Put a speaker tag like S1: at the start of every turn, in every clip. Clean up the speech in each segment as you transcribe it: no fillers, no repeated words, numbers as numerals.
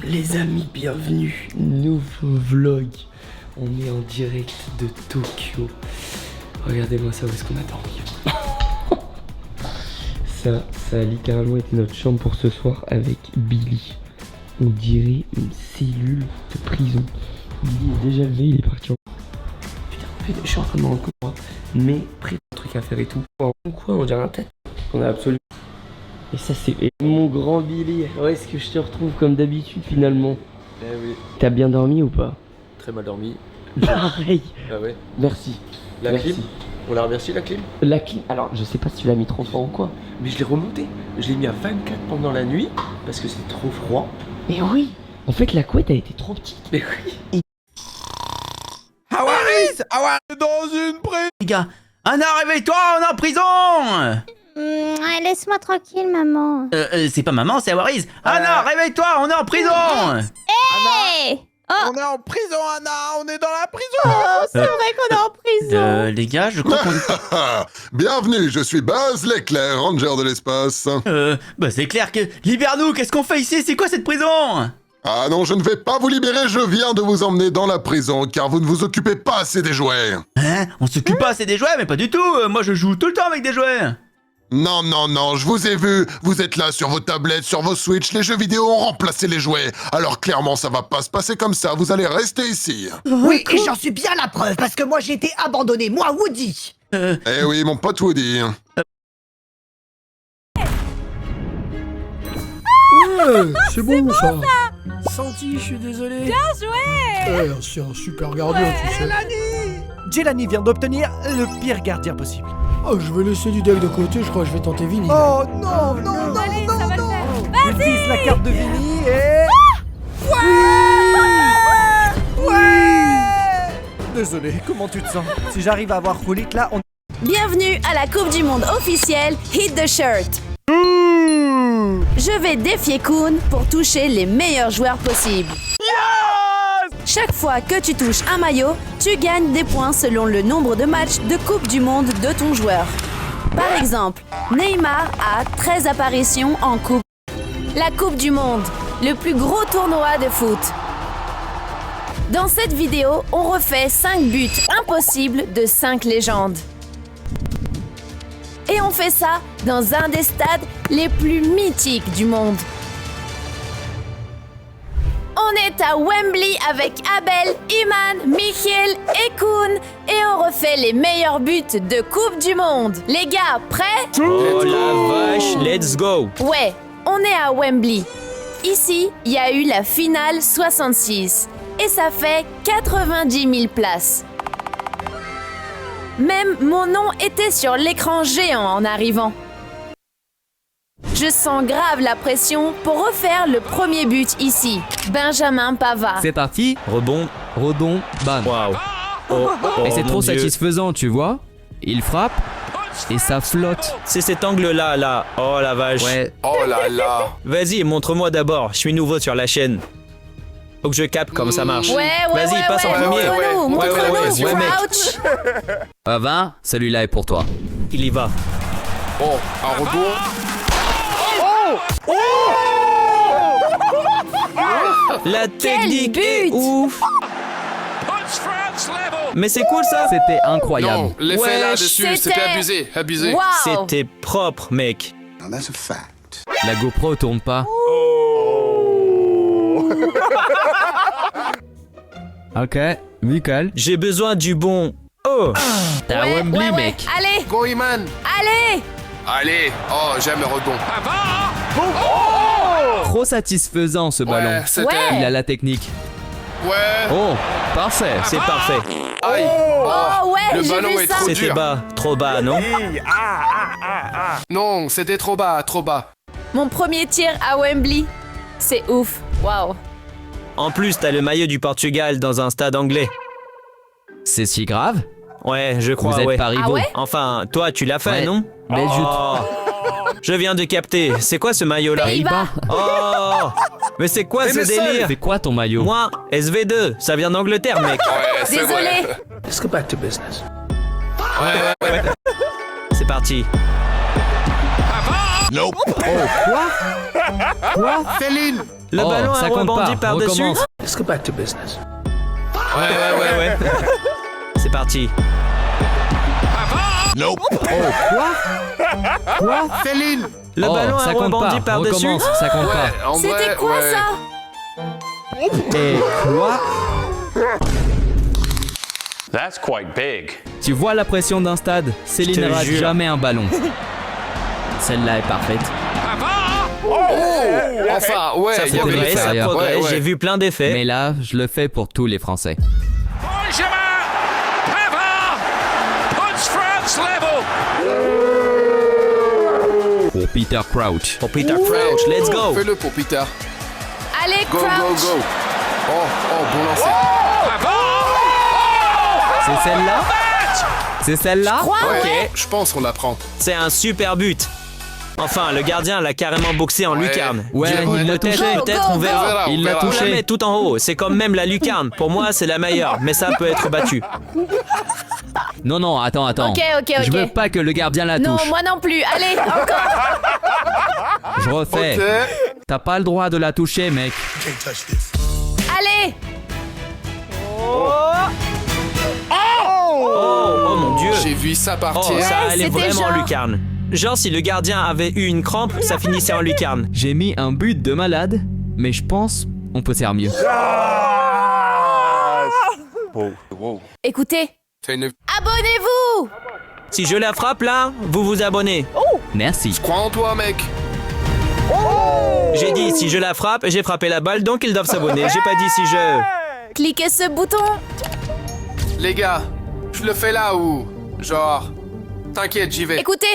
S1: Les amis, bienvenue. Nouveau vlog. On est en direct de Tokyo. Regardez-moi ça, où est-ce qu'on a dormi? Ça a littéralement été notre chambre pour ce soir avec Billy. On dirait une cellule de prison. Billy est déjà levé, il est parti en... Putain, je suis en train de me rendre compte, moi. Mais près de truc à faire et tout. Quoi, on dirait un tête. On a absolument... Et ça c'est mon grand Billy. Où est-ce que je te retrouve comme d'habitude finalement?
S2: Eh oui.
S1: T'as bien dormi ou pas?
S2: Très mal dormi.
S1: Pareil.
S2: Ah ouais.
S1: Merci.
S2: La
S1: Merci.
S2: clim. On la remercie la clim.
S1: La clim, alors je sais pas si tu l'as mis 30 fois ou quoi.
S2: Mais je l'ai remonté. Je l'ai mis à 24 pendant la nuit parce que c'est trop froid.
S1: Mais oui. En fait la couette a été trop petite.
S2: Mais oui.
S3: Dans une prison.
S4: Les gars, Anna, réveille-toi, on est en prison.
S5: Laisse-moi tranquille, maman.
S4: C'est pas maman, c'est Awaris. Anna, réveille-toi, on est en prison.
S5: Hey!
S3: On est en prison, Anna. On est dans la prison.
S5: Oh, c'est vrai qu'on est en prison.
S4: Les gars, je crois qu'on...
S6: Bienvenue, je suis Buzz l'éclair, ranger de l'espace.
S4: c'est clair que... Libère-nous, qu'est-ce qu'on fait ici? C'est quoi cette prison?
S6: Ah non, je ne vais pas vous libérer, je viens de vous emmener dans la prison, car vous ne vous occupez pas assez des jouets.
S4: Hein? On s'occupe pas assez des jouets, mais pas du tout. Moi, je joue tout le temps avec des jouets.
S6: Non, non, non, je vous ai vu, vous êtes là sur vos tablettes, sur vos Switch, les jeux vidéo ont remplacé les jouets. Alors clairement, ça va pas se passer comme ça, vous allez rester ici.
S7: Oui, et j'en suis bien la preuve, parce que moi j'ai été abandonné, moi Woody.
S6: Eh oui, mon pote Woody.
S8: Ouais, c'est bon ça. Senti, je suis désolé.
S9: Bien joué.
S8: C'est un super gardien, tu sais.
S10: Jelani vient d'obtenir le pire gardien possible.
S8: Oh, je vais laisser du deck de côté, je crois que je vais tenter Vinny.
S10: Oh non, non, non,
S9: Allez,
S10: non,
S9: ça va le
S10: non.
S9: faire.
S10: Il vise la carte de Vinny et... Ouais. Désolé, comment tu te sens? Si j'arrive à avoir Khulit là, on...
S9: Bienvenue à la Coupe du Monde officielle Hit the Shirt. Je vais défier Kun pour toucher les meilleurs joueurs possibles. Chaque fois que tu touches un maillot, tu gagnes des points selon le nombre de matchs de Coupe du Monde de ton joueur. Par exemple, Neymar a 13 apparitions en Coupe. La Coupe du Monde, le plus gros tournoi de foot. Dans cette vidéo, on refait 5 buts impossibles de 5 légendes. Et on fait ça dans un des stades les plus mythiques du monde. On est à Wembley avec Abel, Iman, Michiel et Kun et on refait les meilleurs buts de Coupe du Monde. Les gars, prêts?
S11: Oh la vache, let's go!
S9: Ouais, on est à Wembley. Ici, il y a eu la finale 66 et ça fait 90 000 places. Même mon nom était sur l'écran géant en arrivant. Je sens grave la pression pour refaire le premier but ici. Benjamin Pavard.
S11: C'est parti,
S4: Rebond.
S11: bam.
S4: Waouh.
S11: Et c'est trop satisfaisant, tu vois. Il frappe et ça flotte.
S4: C'est cet angle-là, là. Oh la vache.
S11: Ouais.
S3: Oh là là.
S4: Vas-y, montre-moi d'abord. Je suis nouveau sur la chaîne. Faut que je capte comment ça marche.
S9: Ouais,
S4: Vas-y, passe en premier.
S9: Montre-nous, montre-nous.
S4: Ouais, mec.
S9: Ouch.
S11: Va, celui-là est pour toi.
S4: Il y va.
S3: Oh, un retour.
S4: La technique est
S9: but.
S4: ouf. Mais c'est cool ça.
S11: C'était incroyable.
S3: Non, l'effet
S4: Ouais,
S3: là-dessus, c'était abusé, abusé.
S9: Wow.
S4: C'était propre, mec.
S11: La GoPro tourne pas. Ok, nickel.
S4: J'ai besoin du bon. Oh.
S11: T'es à Wembley, mec.
S9: Allez,
S3: Go Iman.
S9: allez.
S3: Allez. Oh, j'aime le rebond.
S11: Trop satisfaisant ce ballon.
S3: Ouais, c'était...
S9: Ouais.
S11: Il a la technique.
S3: Ouais.
S11: Oh, parfait.
S4: C'est parfait.
S3: Aïe.
S9: Oh ouais,
S3: Le
S9: j'ai
S3: ballon
S9: vu
S3: est
S9: ça.
S3: trop
S4: C'était
S3: dur.
S4: bas. Trop bas, non?
S3: Non, c'était trop bas, trop bas.
S9: Mon premier tir à Wembley. C'est ouf. Waouh.
S4: En plus, t'as le maillot du Portugal dans un stade anglais.
S11: C'est si grave?
S4: Ouais, je crois,
S11: Vous êtes
S4: ouais.
S11: pas rivaux.
S9: Ah ouais?
S4: Enfin, toi, tu l'as fait,
S11: Ouais.
S4: non?
S11: Belgique.
S4: Oh. Je viens de capter. C'est quoi ce maillot-là?
S9: Pays-Bas.
S4: Oh! Mais c'est quoi ce délire?
S11: C'est quoi ton maillot?
S4: Moi, SV2, ça vient d'Angleterre, mec.
S3: Ouais, c'est
S9: Désolé.
S3: vrai.
S1: Let's go back to business.
S3: Ouais.
S4: C'est parti.
S6: Nope.
S11: Quoi?
S6: Féline.
S4: Le
S11: Oh,
S4: ballon a
S11: ça compte
S4: rebondi
S11: pas.
S4: par-dessus.
S11: Recommence.
S2: Let's go back to business.
S4: Ouais. C'est parti.
S6: Nope.
S11: Quoi?
S6: Féline.
S4: Le
S11: Oh,
S4: ballon a
S11: ça compte
S4: rebondi
S11: pas.
S4: par-dessus.
S11: Recommence, ça compte pas.
S3: En vrai,
S9: C'était quoi
S3: ouais.
S9: ça?
S11: Et quoi?
S12: That's quite big.
S11: Tu vois la pression d'un stade? Céline
S4: te
S11: ne rate
S4: jure.
S11: jamais un ballon. Celle-là est parfaite.
S3: Enfin, ouais,
S4: Ça
S3: il y avait
S4: progresse,
S3: les
S4: ça
S11: faits.
S4: progresse.
S3: Ouais, ouais.
S4: J'ai vu plein d'effets.
S11: Mais là, je le fais pour tous les Français. Pour Peter Crouch.
S4: Pour Peter Crouch, let's go.
S3: Fais-le pour Peter.
S9: Allez,
S3: Go, go,
S9: Crouch.
S3: go. Oh, bon lancer.
S11: C'est celle-là? C'est celle-là?
S3: Ouais, je pense qu'on la prend.
S4: C'est un super but. Enfin, le gardien l'a carrément boxé en
S3: Ouais.
S4: lucarne.
S11: Ouais, il l'a touché.
S4: Peut-être, on verra.
S11: Il l'a
S4: On la
S11: touché.
S4: met tout en haut. C'est comme même la lucarne. Pour moi, c'est la meilleure, mais ça peut être battu.
S11: Non, attends.
S9: Ok.
S11: Je veux pas que le gardien la
S9: Non,
S11: touche.
S9: moi non plus. Allez, encore.
S11: Je refais.
S3: Ok.
S11: T'as pas le droit de la toucher, mec.
S9: Allez.
S4: Oh mon dieu.
S3: J'ai vu ça
S4: Oh,
S3: partir.
S4: ça allait
S9: c'était
S4: vraiment en
S9: genre.
S4: lucarne. Genre, si le gardien avait eu une crampe, ça finissait en lucarne.
S11: J'ai mis un but de malade, mais je pense on peut faire mieux.
S9: Écoutez,
S3: Fais une...
S9: abonnez-vous.
S4: Si je la frappe là, vous vous abonnez.
S11: Merci.
S3: Crois en toi, mec.
S4: J'ai dit si je la frappe, j'ai frappé la balle, donc ils doivent s'abonner. J'ai pas dit si je...
S9: Cliquez ce bouton.
S3: Les gars, je le fais là ou... Genre... T'inquiète, j'y vais.
S9: Écoutez,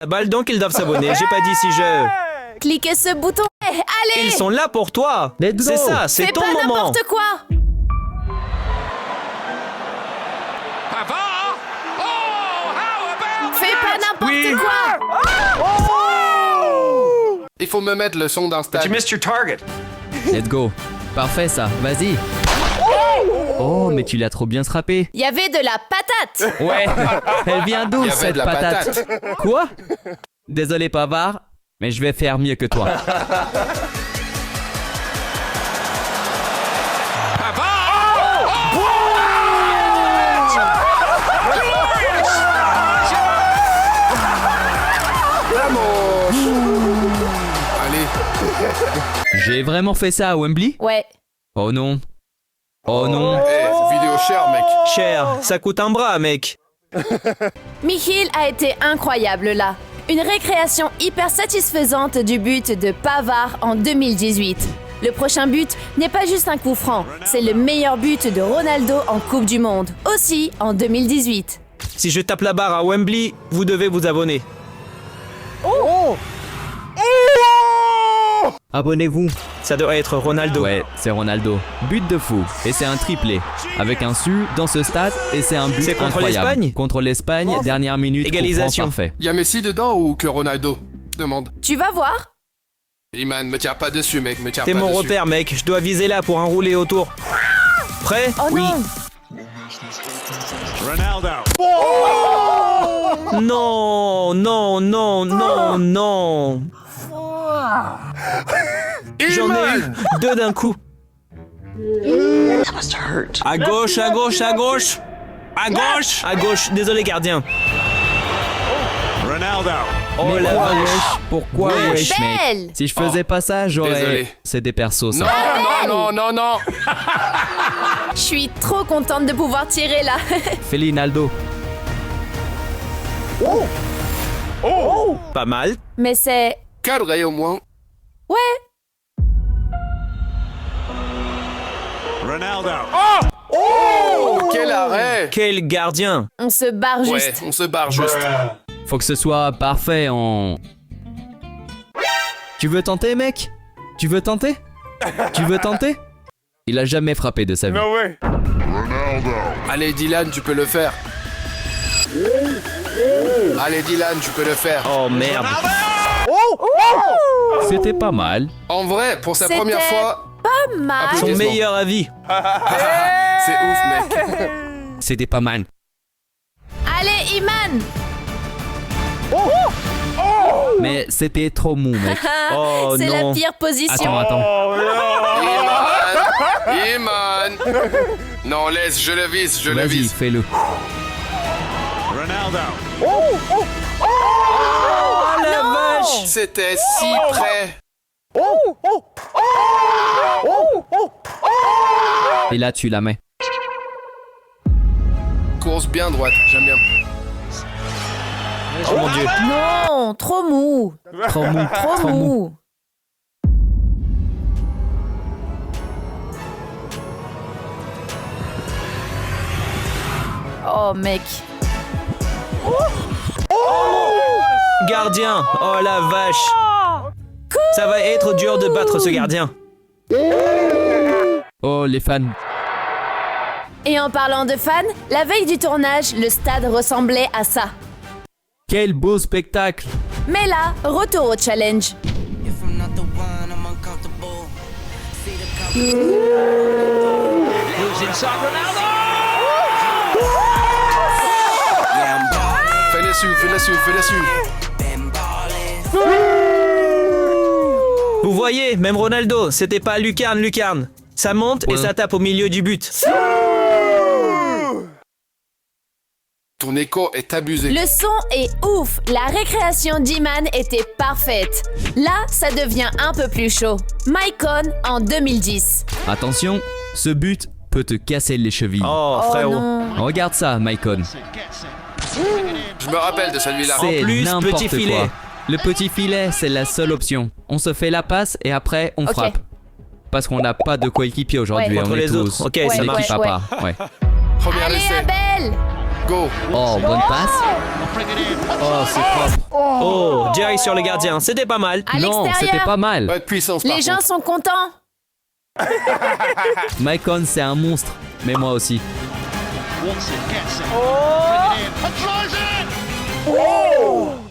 S4: La balle, donc ils doivent s'abonner. J'ai pas dit si je...
S9: cliquez ce bouton. Allez.
S4: Ils sont là pour toi.
S11: Let's go.
S4: C'est ça, c'est
S9: Fais
S4: ton
S9: pas
S4: moment.
S9: n'importe quoi. Fais pas n'importe quoi.
S3: Il faut me mettre le son d'un stade.
S2: You missed your target.
S11: Let's go. Parfait ça, vas-y. Oh, mais tu l'as trop bien frappé.
S9: Il y avait de la patate.
S11: Ouais. Elle vient d'où
S3: Il y avait
S11: cette
S3: de la
S11: patate? Quoi? Désolé Pavard, mais je vais faire mieux que toi.
S3: Allez.
S11: J'ai vraiment fait ça à Wembley?
S9: Ouais.
S11: Oh non. Oh non.
S3: Vidéo chère, mec.
S4: Cher, ça coûte un bras, mec.
S9: Michiel a été incroyable là. Une récréation hyper satisfaisante du but de Pavard en 2018. Le prochain but n'est pas juste un coup franc, c'est le meilleur but de Ronaldo en Coupe du Monde, aussi en 2018.
S4: Si je tape la barre à Wembley, vous devez vous abonner.
S11: Abonnez-vous.
S4: Ça doit être Ronaldo.
S11: Ouais, c'est Ronaldo. But de fou. Et c'est un triplé. Avec un su dans ce stade et c'est un but
S4: C'est contre
S11: incroyable.
S4: l'Espagne?
S11: Contre l'Espagne, dernière minute. coup franc
S4: Égalisation.
S11: parfait.
S3: Y'a Messi dedans ou que Ronaldo? Demande.
S9: Tu vas voir.
S3: Iman, me tire pas dessus, mec, me tire pas
S4: T'es
S3: dessus.
S4: mon repère, mec. Je dois viser là pour enrouler autour. Prêt?
S9: Oh non.
S4: Non, non, non, non, non. J'en ai eu deux d'un coup. À gauche, à gauche, à gauche. À gauche. À gauche. Désolé, gardien. Oh
S11: Mais
S4: la
S11: pourquoi
S4: vache.
S11: wesh? Pourquoi wesh, mec?
S9: Belle.
S11: Si je faisais pas ça, j'aurais...
S3: Désolé.
S11: C'est des persos, ça.
S3: Non, non, non, non.
S9: Je suis trop contente de pouvoir tirer là.
S11: Félinaldo.
S4: Pas mal.
S9: Mais c'est...
S3: Cadré au moins.
S9: Ouais.
S3: Oh, quel arrêt.
S4: Quel gardien.
S9: On se barre
S3: Ouais,
S9: juste.
S3: on se barre juste.
S11: Faut que ce soit parfait en... Tu veux tenter, mec? Tu veux tenter? Tu veux tenter? Il a jamais frappé de sa vie.
S3: Allez, Dylan, tu peux le faire. Allez, Dylan, tu peux le faire.
S4: Oh merde.
S11: C'était pas mal.
S3: En vrai, pour sa
S9: C'était
S3: première fois,
S9: Pas mal.
S4: Son
S3: Applaudissements.
S4: meilleur avis.
S3: c'est ouf, mec.
S11: C'était pas mal.
S9: Allez, Iman.
S11: Mais c'était trop mou, mec.
S4: Oh
S9: C'est la
S4: non.
S9: pire position.
S11: Attends.
S3: Iman. Non, laisse, je le vise, je le
S11: Vas-y,
S3: vise.
S11: fais-le.
S4: La vache.
S3: C'était si près.
S11: Et là, tu la mets.
S3: Course bien droite, j'aime bien.
S4: Oh mon dieu.
S9: Non, trop mou.
S11: Trop mou.
S9: Trop mou. Oh mec.
S4: Gardien. Oh la vache. Ça va être dur de battre ce gardien.
S11: Oh, les fans.
S9: Et en parlant de fans, la veille du tournage, le stade ressemblait à ça.
S11: Quel beau spectacle.
S9: Mais là, retour au challenge.
S3: Fais dessus, fais dessus, fais dessus.
S4: Vous voyez, même Ronaldo, c'était pas lucarne. Ça monte et ça tape au milieu du but.
S3: Ton écho est abusé.
S9: Le son est ouf. La récréation d'Iman était parfaite. Là, ça devient un peu plus chaud. Mycon en 2010.
S11: Attention, ce but peut te casser les chevilles.
S4: Oh
S9: Oh
S4: frérot.
S9: non.
S11: Regarde ça, Mycon.
S3: Je me rappelle de celui-là.
S11: C'est
S4: plus,
S11: n'importe
S4: petit filet.
S11: quoi. Le petit filet, c'est la seule option. On se fait la passe et après, on
S9: Ok.
S11: frappe. Parce qu'on n'a pas de coéquipier aujourd'hui.
S9: Ouais.
S11: On
S4: Contre
S11: est
S4: les
S11: tous
S4: autres. Ok, ça
S11: l'équipe
S4: marche.
S11: à part. Ouais.
S3: Premier
S9: Allez,
S3: essai.
S9: Abel.
S3: Go.
S11: Oh, bonne passe.
S4: Oh, c'est propre. Oh, Jerry sur le gardien. C'était pas mal.
S9: À
S11: Non, c'était
S9: l'extérieur.
S11: pas mal.
S3: Pas de puissance par
S9: Les gens
S3: contre.
S9: sont contents.
S11: Mycon, c'est un monstre. Mais moi aussi.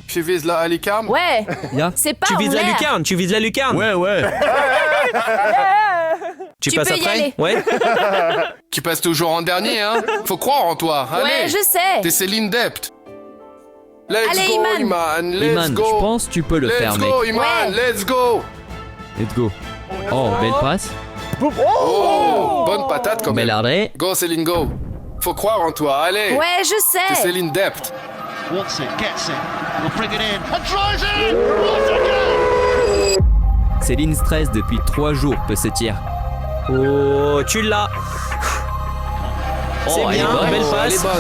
S3: Tu vises la lucarne.
S9: Ouais.
S11: Ya.
S9: C'est pas
S4: Tu
S9: en
S4: vises la
S9: l'air.
S4: lucarne, tu vises la lucarne.
S11: ouais.
S4: Tu
S9: Tu
S4: passes
S9: peux y
S4: après
S9: aller.
S4: Ouais.
S3: Tu passes toujours en dernier, hein. Faut croire en toi. Allez.
S9: Ouais, je sais.
S3: T'es Céline Dept. Let's
S9: Allez,
S3: go,
S9: Iman.
S3: Iman. Let's
S11: Iman,
S3: go.
S11: je pense que tu peux le faire,
S3: Let's
S11: mec.
S3: go, Iman.
S9: Ouais.
S3: Let's go.
S11: Let's go. Oh, belle passe.
S3: Oh, bonne patate quand
S11: Bel
S3: même.
S11: arrêt.
S3: Go, Céline, go. Faut croire en toi. Allez.
S9: Ouais, je
S3: T'es
S9: sais.
S3: Céline Dept.
S11: Céline stresse depuis 3 jours, peut se dire.
S4: Oh, tu l'as. C'est
S11: elle est
S4: bien,
S11: bonne.
S4: belle
S3: Elle est
S4: passe.
S3: bonne.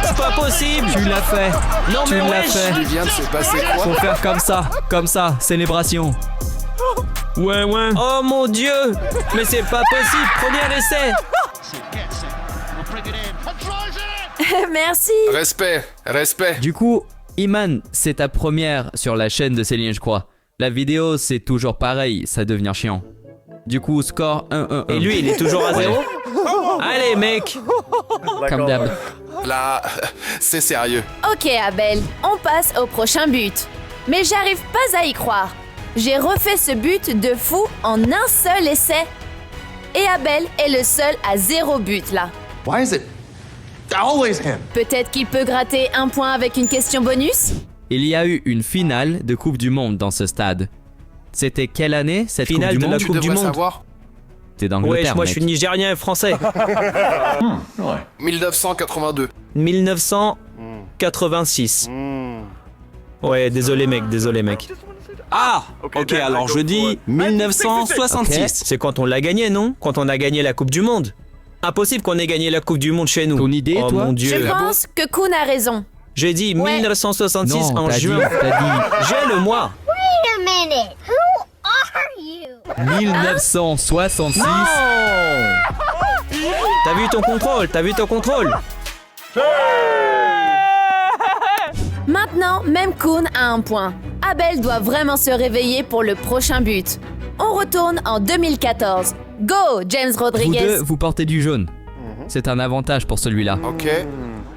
S4: C'est pas possible.
S11: Tu l'as fait.
S4: Non
S11: Tu
S4: mais
S11: l'as
S4: wesh.
S11: fait.
S3: Il vient de se passer quoi?
S11: Faut faire comme ça, célébration. Ouais.
S4: Oh mon dieu. Mais c'est pas possible. Premier essai.
S9: Merci.
S3: Respect, respect.
S11: Du coup, Iman, c'est ta première sur la chaîne de Céline, je crois. La vidéo, c'est toujours pareil, ça devient chiant. Du coup, score 1-1-1.
S4: Et lui, il est toujours à
S11: Ouais.
S4: 0. Allez mec.
S11: Comme d'hab.
S3: Là, c'est sérieux.
S9: Ok, Abel, on passe au prochain but. Mais j'arrive pas à y croire. J'ai refait ce but de fou en un seul essai. Et Abel est le seul à 0 but là.
S10: Why is it always him?
S9: Peut-être qu'il peut gratter un point avec une question bonus?
S11: Il y a eu une finale de Coupe du Monde dans ce stade. C'était quelle année cette
S4: Finale
S11: Coupe du
S4: de la
S11: Monde
S3: Tu
S4: Coupe du
S3: devrais
S4: Monde.
S3: savoir.
S11: T'es
S4: Ouais,
S11: d'Angleterre,
S4: moi
S11: mec.
S4: je suis nigérien et français.
S3: 1982.
S4: 1986. Ouais, désolé mec.
S2: Ah, ok, alors je dis 1966.
S4: C'est quand on l'a gagné, non? Quand on a gagné la Coupe du Monde. Impossible qu'on ait gagné la Coupe du Monde chez nous.
S11: Ton idée,
S4: oh
S11: toi?
S4: mon
S9: Je
S4: dieu.
S9: pense que Kuhn a raison.
S4: J'ai dit
S9: Ouais.
S4: 1966
S11: Non,
S4: en
S11: t'as dit,
S4: juin. J'ai le mois.
S5: Wait a minute. Who are you?
S11: 1966.
S4: T'as vu ton contrôle.
S9: Maintenant, même Kuhn a un point. Abel doit vraiment se réveiller pour le prochain but. On retourne en 2014. Go, James
S11: Vous
S9: Rodriguez.
S11: deux, vous portez du jaune. C'est un avantage pour celui-là.
S3: Ok.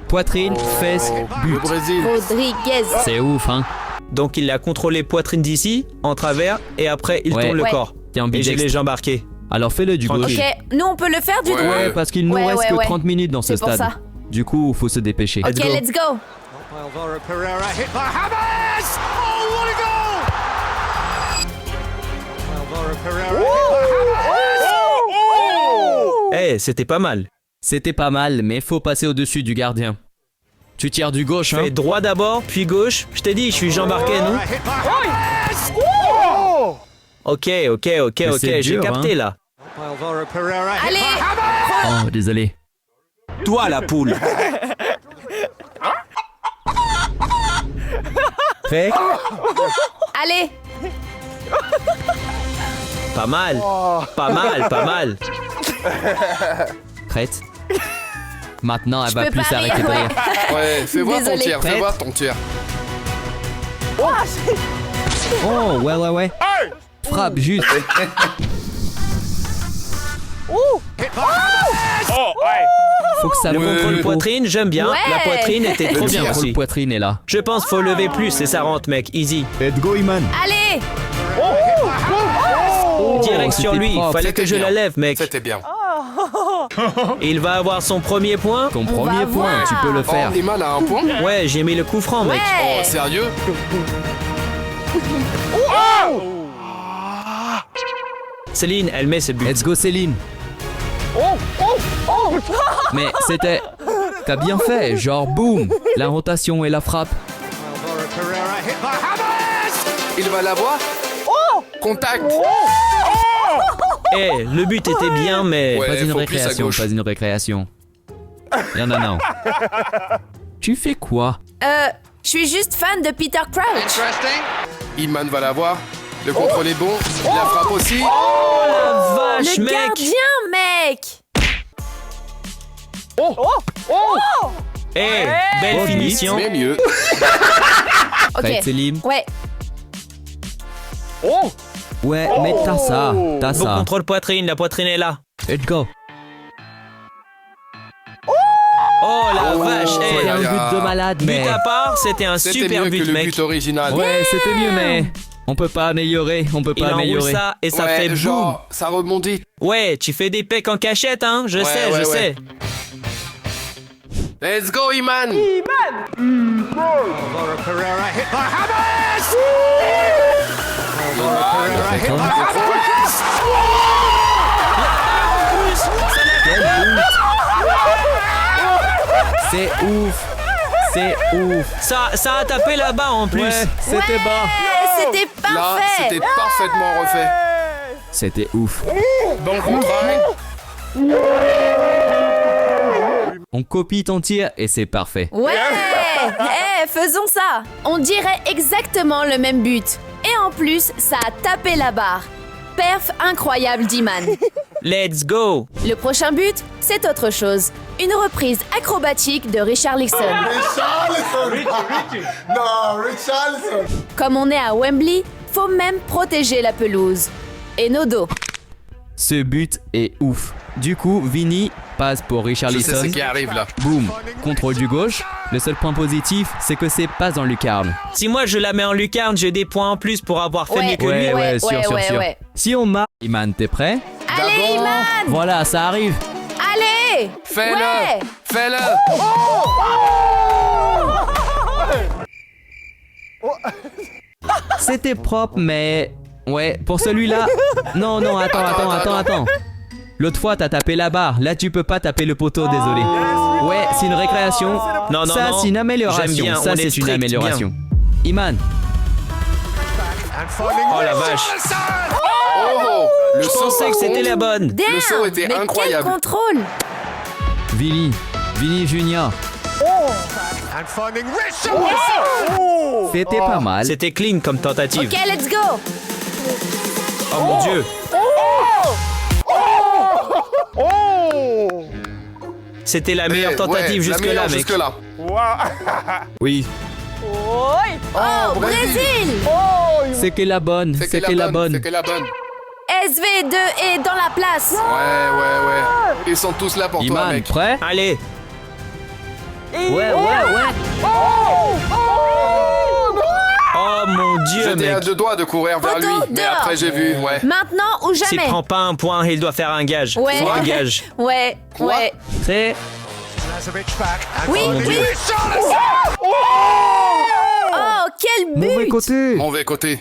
S11: Poitrine, fesses,
S3: Le
S11: but.
S3: Brésil.
S9: Rodriguez.
S11: C'est ouf, hein.
S4: Donc il a contrôlé poitrine d'ici, en travers, et après il
S11: Ouais.
S4: tourne le
S9: Ouais.
S4: corps.
S11: T'es
S4: Et j'ai
S11: ambidextre.
S4: les jambes arquées.
S11: Alors fais-le du gauche.
S9: Ok, nous on peut le faire du
S3: Ouais.
S9: droit?
S11: Ouais, parce qu'il nous
S9: Ouais,
S11: reste
S9: ouais,
S11: que
S9: ouais.
S11: 30 minutes dans ce
S9: C'est pour
S11: stade.
S9: ça.
S11: Du coup, faut se dépêcher.
S9: Ok, let's go.
S10: Alvaro Pereira hit by James! Oh, what a goal! Alvaro Pereira hit by James!
S4: Eh, c'était pas mal.
S11: C'était pas mal, mais faut passer au-dessus du gardien. Tu tires du gauche, hein?
S4: Fais droit d'abord, puis gauche. Je t'ai dit, je suis Jean Barquet, non? Ok,
S11: c'est
S4: j'ai
S11: dur,
S4: capté
S11: hein.
S4: là.
S10: Alvaro Pereira hit
S9: Allez,
S10: by James!
S11: Oh, désolé.
S4: Toi la poule. Prêt?
S9: allez.
S4: Pas mal. Pas mal, pas mal.
S11: Prête? Maintenant, elle
S9: Je
S11: va
S9: peux
S11: plus
S9: pas
S11: s'arrêter de
S9: rire,
S11: rire.
S3: Ouais, fais voir ton
S9: Désolée.
S3: tir, fais
S11: Prête?
S3: voir ton tir.
S11: Oh, ouais. Frappe, juste. Faut que ça
S4: Le
S11: monte
S4: contrôle
S11: le
S4: poitrine, j'aime bien.
S9: Ouais.
S4: La poitrine était trop bien
S11: contrôle
S4: aussi.
S11: poitrine est là.
S4: Je pense faut lever plus et ça rentre, mec. Easy.
S11: Let's go, Iman.
S9: Allez.
S4: Direct sur
S11: c'était
S4: lui.
S11: propre.
S4: Fallait que je
S3: C'était
S4: la
S3: bien.
S4: lève, mec.
S3: C'était bien.
S4: Il va avoir son premier point.
S11: Ton
S9: va
S11: premier point,
S9: voir.
S11: tu peux le faire.
S3: Oh, Iman a un point.
S4: Ouais, j'ai mis le coup franc, mec.
S3: Oh,
S9: Ouais.
S3: sérieux?
S4: Céline, elle met ses buts.
S11: Let's go, Céline. Mais c'était... T'as bien fait, genre boum. La rotation et la frappe.
S10: Alvaro Pereira hit by James!
S3: Il va l'avoir? Contact!
S4: Eh, le but était bien, mais...
S3: Ouais,
S11: Pas une
S3: faut plus à
S11: récréation,
S3: gauche.
S11: pas une récréation. Non. Tu fais quoi?
S9: Je suis juste fan de Peter Crouch.
S3: Iman va l'avoir. Le contrôle est bon. La frappe aussi.
S4: La vache,
S9: Le
S4: mec.
S9: gardien, mec.
S4: Eh, belle
S11: Oh,
S4: finition.
S3: Mais mieux.
S9: Ok.
S11: Prête, Céline?
S9: Ouais.
S11: Ouais, mais t'as ça. T'as
S4: Bon
S11: ça.
S4: contrôle poitrine, la poitrine est là.
S11: Let's go.
S4: Oh la vache,
S11: C'était
S4: eh.
S11: un but de malade,
S4: But
S11: mais...
S4: à part, c'était un
S3: C'était
S4: super
S3: mieux que
S4: but,
S3: le
S4: mec.
S3: but original.
S11: Ouais, c'était mieux, mais... On peut pas améliorer, on peut
S4: Il
S11: pas
S4: enroule
S11: améliorer.
S4: ça et ça
S3: Ouais,
S4: fait boum.
S3: genre, ça rebondit.
S4: Ouais, tu fais des pecs en cachette, hein. Je
S3: Ouais,
S4: sais,
S3: ouais,
S4: je
S3: ouais.
S4: sais.
S3: Let's go, Iman!
S10: Alvaro Pereira hit by James! Alvaro Pereira hit by
S11: C'est ouf. C'est ouf.
S4: Ça a tapé là-bas en plus.
S11: Ouais, c'était bas.
S9: C'était
S3: Là,
S9: parfait.
S3: c'était parfaitement refait.
S11: C'était ouf.
S3: Bon contrôle.
S11: On copie ton tir et c'est parfait.
S9: Ouais. Faisons ça. On dirait exactement le même but. Et en plus, ça a tapé la barre. Perf incroyable d'Iman.
S4: Let's go.
S9: Le prochain but, c'est autre chose. Une reprise acrobatique de Richarlison.
S6: Non, Richarlison.
S9: Comme on est à Wembley, faut même protéger la pelouse. Et nos dos.
S11: Ce but est ouf. Du coup, Vini passe pour
S3: Je sais
S11: Richarlison.
S3: ce qui arrive là.
S11: Boum. Contrôle du gauche. Le seul point positif, c'est que c'est pas en lucarne.
S4: Si moi je la mets en lucarne, j'ai des points en plus pour avoir fait
S9: Ouais.
S4: mieux que lui.
S11: Ouais, sûr.
S9: ouais.
S11: Si on marque... Iman, t'es prêt?
S9: Allez, Iman.
S11: Voilà, ça arrive.
S9: Allez.
S3: Fais-le!
S9: Ouais.
S3: Fais-le!
S11: C'était propre, mais... Ouais, pour celui-là... Non, attends. L'autre fois, t'as tapé la barre. Là, tu peux pas taper le poteau, désolé. Ouais, c'est une récréation.
S4: Non,
S11: Ça, c'est une amélioration.
S4: J'aime bien,
S11: Ça,
S4: on est
S11: c'est une
S4: strict,
S11: amélioration. Iman,
S4: Oh la vache.
S3: Oh! Le
S4: Je
S3: saut,
S4: pensais
S3: par
S4: que c'était
S3: contre,
S4: la bonne.
S9: Damn,
S3: Le saut était
S9: mais
S3: incroyable.
S9: quel contrôle.
S11: Vini Junior. C'était pas mal.
S4: C'était clean comme tentative.
S9: Ok, let's go.
S4: Oh mon dieu. C'était la meilleure tentative
S3: ouais, la
S4: jusque-là,
S3: meilleure
S4: mec.
S3: jusque-là.
S11: Oui.
S9: Oh, Brésil.
S11: C'est la bonne.
S3: C'est que la bonne.
S9: SV2 est dans la place.
S3: Ouais. Ils sont tous là pour toi,
S11: Iman,
S3: mec.
S11: prêt?
S4: Allez.
S11: Ouais.
S4: Oh mon dieu,
S3: J'étais à
S4: mec.
S3: 2 doigts de courir vers
S9: Photo
S3: lui, mais
S9: dehors.
S3: après j'ai vu, ouais.
S9: Maintenant ou
S4: S'il
S9: jamais.
S4: prend pas un point, il doit faire un gage.
S9: Ouais.
S4: Faut un gage.
S9: Ouais.
S3: Quoi?
S9: Ouais.
S11: C'est...
S9: Oui, oui. Oh, quel but!
S8: Mauvais côté.
S3: Mauvais côté.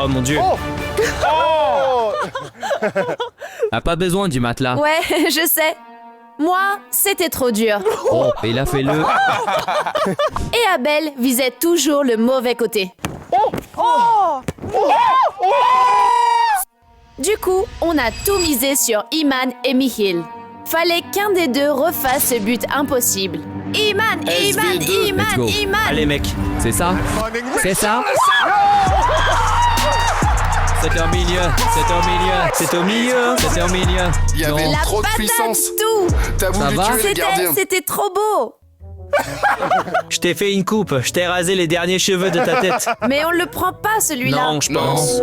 S4: Oh mon dieu.
S11: Ah, pas besoin du matelas.
S9: Ouais, je sais. Moi, c'était trop dur.
S11: Oh, il a fait le...
S9: Et Abel visait toujours le mauvais côté. Du coup, on a tout misé sur Iman et Michiel. Fallait qu'un des deux refasse ce but impossible. Iman, Iman,
S3: SV2.
S11: Let's go.
S9: Iman, Iman.
S4: Allez mec.
S11: C'est ça? C'est ça? C'est au milieu, c'est au milieu, c'est au milieu, c'est au milieu.
S3: Il y avait
S11: Non.
S9: La
S3: trop de
S9: patate,
S3: puissance.
S9: tout.
S3: T'as voulu
S11: va
S3: tuer les gardiens.
S9: C'était trop beau.
S4: Je t'ai fait une coupe. Je t'ai rasé les derniers cheveux de ta tête.
S9: Mais on le prend pas, celui-là.
S4: Non, je pense.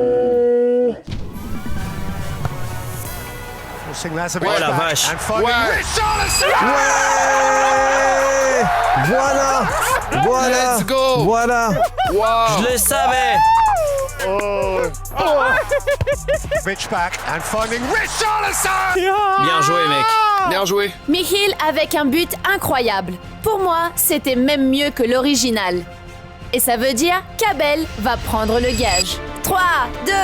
S4: Oh la vache.
S3: Ouais.
S8: Voilà. Voilà.
S3: Let's go.
S8: Voilà.
S3: Wow.
S4: Je le savais. Bien joué mec.
S3: Bien joué.
S9: Michiel avec un but incroyable. Pour moi, c'était même mieux que l'original. Et ça veut dire qu'Abel va prendre le gage. 3, 2, 1.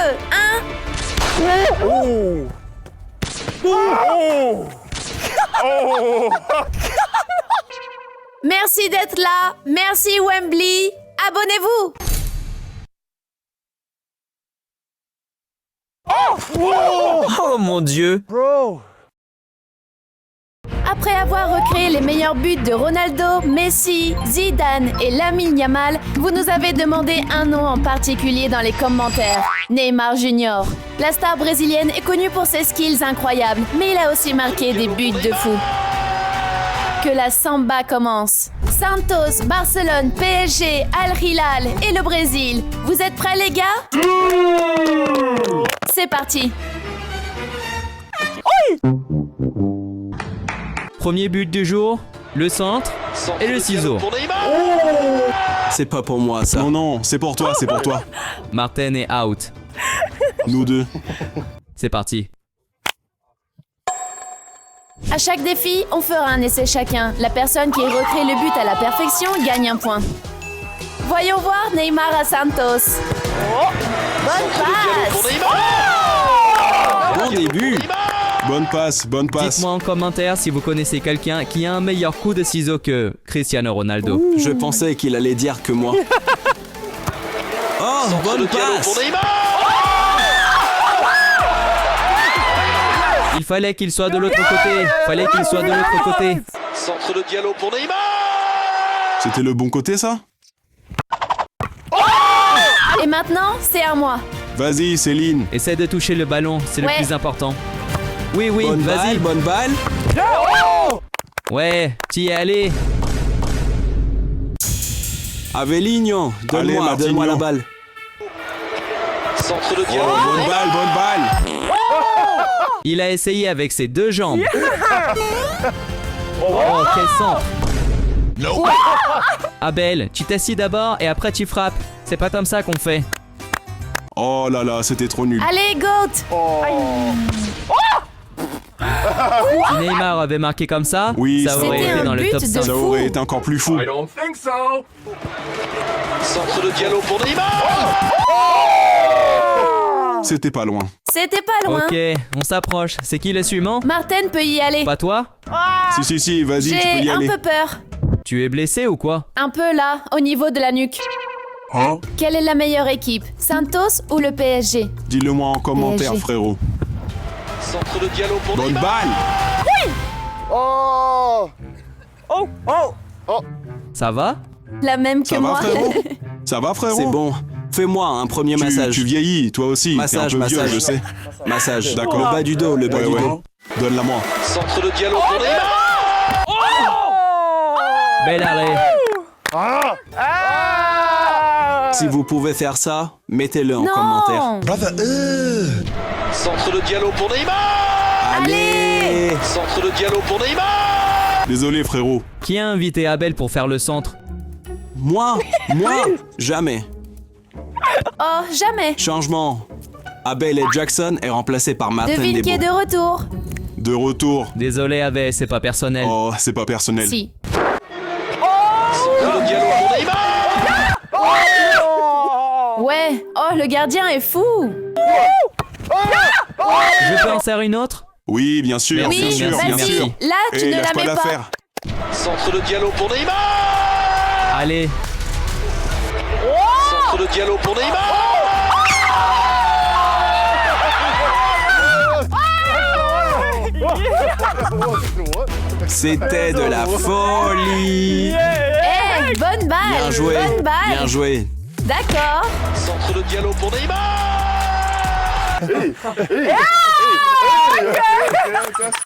S9: Merci d'être là. Merci Wembley. Abonnez-vous.
S4: Oh mon dieu.
S8: Bro.
S9: Après avoir recréé les meilleurs buts de Ronaldo, Messi, Zidane et Lamine Yamal, vous nous avez demandé un nom en particulier dans les commentaires. Neymar Junior. La star brésilienne est connue pour ses skills incroyables, mais il a aussi marqué des buts de fou. Que la samba commence. Santos, Barcelone, PSG, Al Hilal et le Brésil. Vous êtes prêts les gars? C'est parti.
S11: Premier but du jour, le centre et le ciseau.
S2: C'est pas pour moi ça.
S13: Non, non, c'est pour toi, c'est pour toi.
S11: Martin est out.
S13: Nous deux.
S11: C'est parti.
S9: À chaque défi, on fera un essai chacun. La personne qui recrée le but à la perfection gagne un point. Voyons voir Neymar à Santos. Bonne passe.
S13: Bon début. Bonne passe, bonne passe.
S11: Dites-moi en commentaire si vous connaissez quelqu'un qui a un meilleur coup de ciseau que Cristiano Ronaldo.
S2: Je pensais qu'il allait dire que moi. Oh, bonne passe.
S11: Il fallait qu'il soit de l'autre côté. Fallait qu'il soit de l'autre côté.
S12: Centre de Diallo pour Neymar.
S13: C'était le bon côté ça?
S9: Et maintenant, c'est à moi.
S13: Vas-y, Céline.
S11: Essaie de toucher le ballon, c'est le
S9: Ouais.
S11: plus important. Oui, oui,
S2: Bonne
S11: vas-y.
S2: balle, bonne balle.
S11: Ouais, t'y es allé.
S13: Allez,
S2: Aveligno, donne-moi
S13: Martinho.
S2: la balle.
S12: Centre de
S13: Oh,
S12: Diallo.
S13: bonne balle, bonne balle.
S11: Il a essayé avec ses deux jambes. Oh, quel centre. Abel, tu t'assis d'abord et après tu frappes. C'est pas comme ça qu'on fait.
S13: Oh là là, c'était trop nul.
S9: Allez, Goat.
S11: Si Neymar avait marqué comme ça,
S13: Oui,
S11: ça aurait
S9: C'était
S11: été
S9: un
S11: dans le
S9: but
S11: top
S9: de
S11: 5.
S13: Ça
S9: fou.
S13: aurait été encore plus fou.
S12: Centre de Diallo pour Neymar.
S13: C'était pas loin.
S9: C'était pas loin.
S11: Ok, on s'approche. C'est qui le suivant?
S9: Martin peut y aller.
S11: Pas toi?
S13: Si, vas-y, tu peux y
S9: J'ai un
S13: aller.
S9: peu peur.
S11: Tu es blessé ou quoi?
S9: Un peu là, au niveau de la nuque.
S13: Hein?
S9: Quelle est la meilleure équipe? Santos ou le PSG?
S13: Dis-le-moi en commentaire,
S9: PSG.
S13: frérot.
S12: Centre de Diallo pour
S13: Bonne
S12: Neymar.
S13: balle.
S11: Ça va?
S9: La même que
S13: Ça va,
S9: moi.
S13: frérot? Ça va, frérot?
S2: C'est bon. Fais-moi un premier massage.
S13: Tu vieillis, toi aussi.
S2: Massage,
S13: T'es un peu vieux,
S2: massage.
S13: je sais.
S2: Massage.
S13: D'accord.
S2: Le bas du dos, le bas
S13: Ouais,
S2: du
S13: ouais.
S2: dos.
S13: Donne-la moi.
S12: Centre de Diallo pour Neymar.
S11: Bel arrêt.
S2: Si vous pouvez faire ça, mettez-le en commentaire.
S9: Non.
S12: Centre de Diallo pour Neymar.
S2: Allez.
S12: Centre de Diallo pour Neymar.
S13: Désolé, frérot.
S11: Qui a invité Abel pour faire le centre?
S2: Moi, jamais.
S9: Oh, jamais.
S2: Changement. Abel et Jackson est remplacé par Martin
S9: Devine qui est
S2: Desbos.
S9: de retour.
S13: De retour.
S11: Désolé, Ave, c'est pas personnel.
S13: Oh, c'est pas personnel.
S9: Si.
S12: Centre de Diallo pour Neymar.
S9: Ouais. Oh, le gardien est fou.
S11: Je peux en faire une autre?
S13: Oui, bien sûr,
S9: Oui,
S13: bien sûr, bien
S9: vas-y.
S13: sûr.
S9: Là, tu
S13: Eh,
S9: ne
S13: lâche
S9: la
S13: pas
S9: mets pas.
S13: l'affaire.
S12: Centre de Diallo pour Neymar.
S11: Allez.
S12: Centre de Diallo pour Neymar.
S13: C'était de la folie.
S9: Eh, bonne balle.
S13: Bien joué.
S9: Bonne balle.
S13: Bien joué.
S9: D'accord.
S12: Centre de Diallo pour Neymar.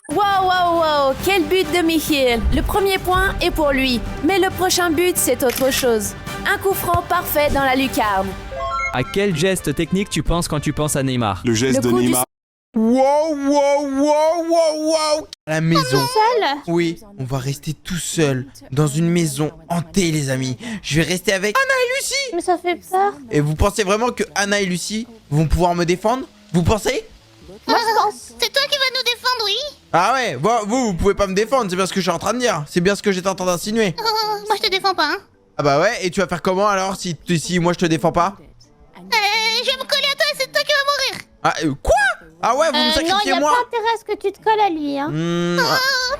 S9: Wow. Quel but de Michiel. Le premier point est pour lui. Mais le prochain but, c'est autre chose. Un coup franc parfait dans la lucarne.
S11: À quel geste technique tu penses quand tu penses à Neymar?
S13: Le geste de Neymar.
S14: Wow. La maison. Oui, on va rester tout seul dans une maison hantée, les amis. Je vais rester avec Anna et Lucie.
S5: Mais ça fait peur.
S14: Et vous pensez vraiment que Anna et Lucie vont pouvoir me défendre? Vous pensez?
S5: Moi, je pense. C'est toi qui vas nous défendre, oui.
S14: Ah ouais, vous pouvez pas me défendre, c'est bien ce que je suis en train de dire. C'est bien ce que j'étais en train d'insinuer.
S5: Moi, je te défends pas, hein.
S14: Ah bah ouais, et tu vas faire comment alors si moi je te défends pas?
S5: Je vais me coller à toi et c'est toi qui vas mourir.
S14: Ah, quoi? Ah ouais, vous me
S5: Non, y
S14: sacrifiez
S5: a
S14: moi?
S5: pas intérêt à ce que tu te colles à lui, hein. Oh,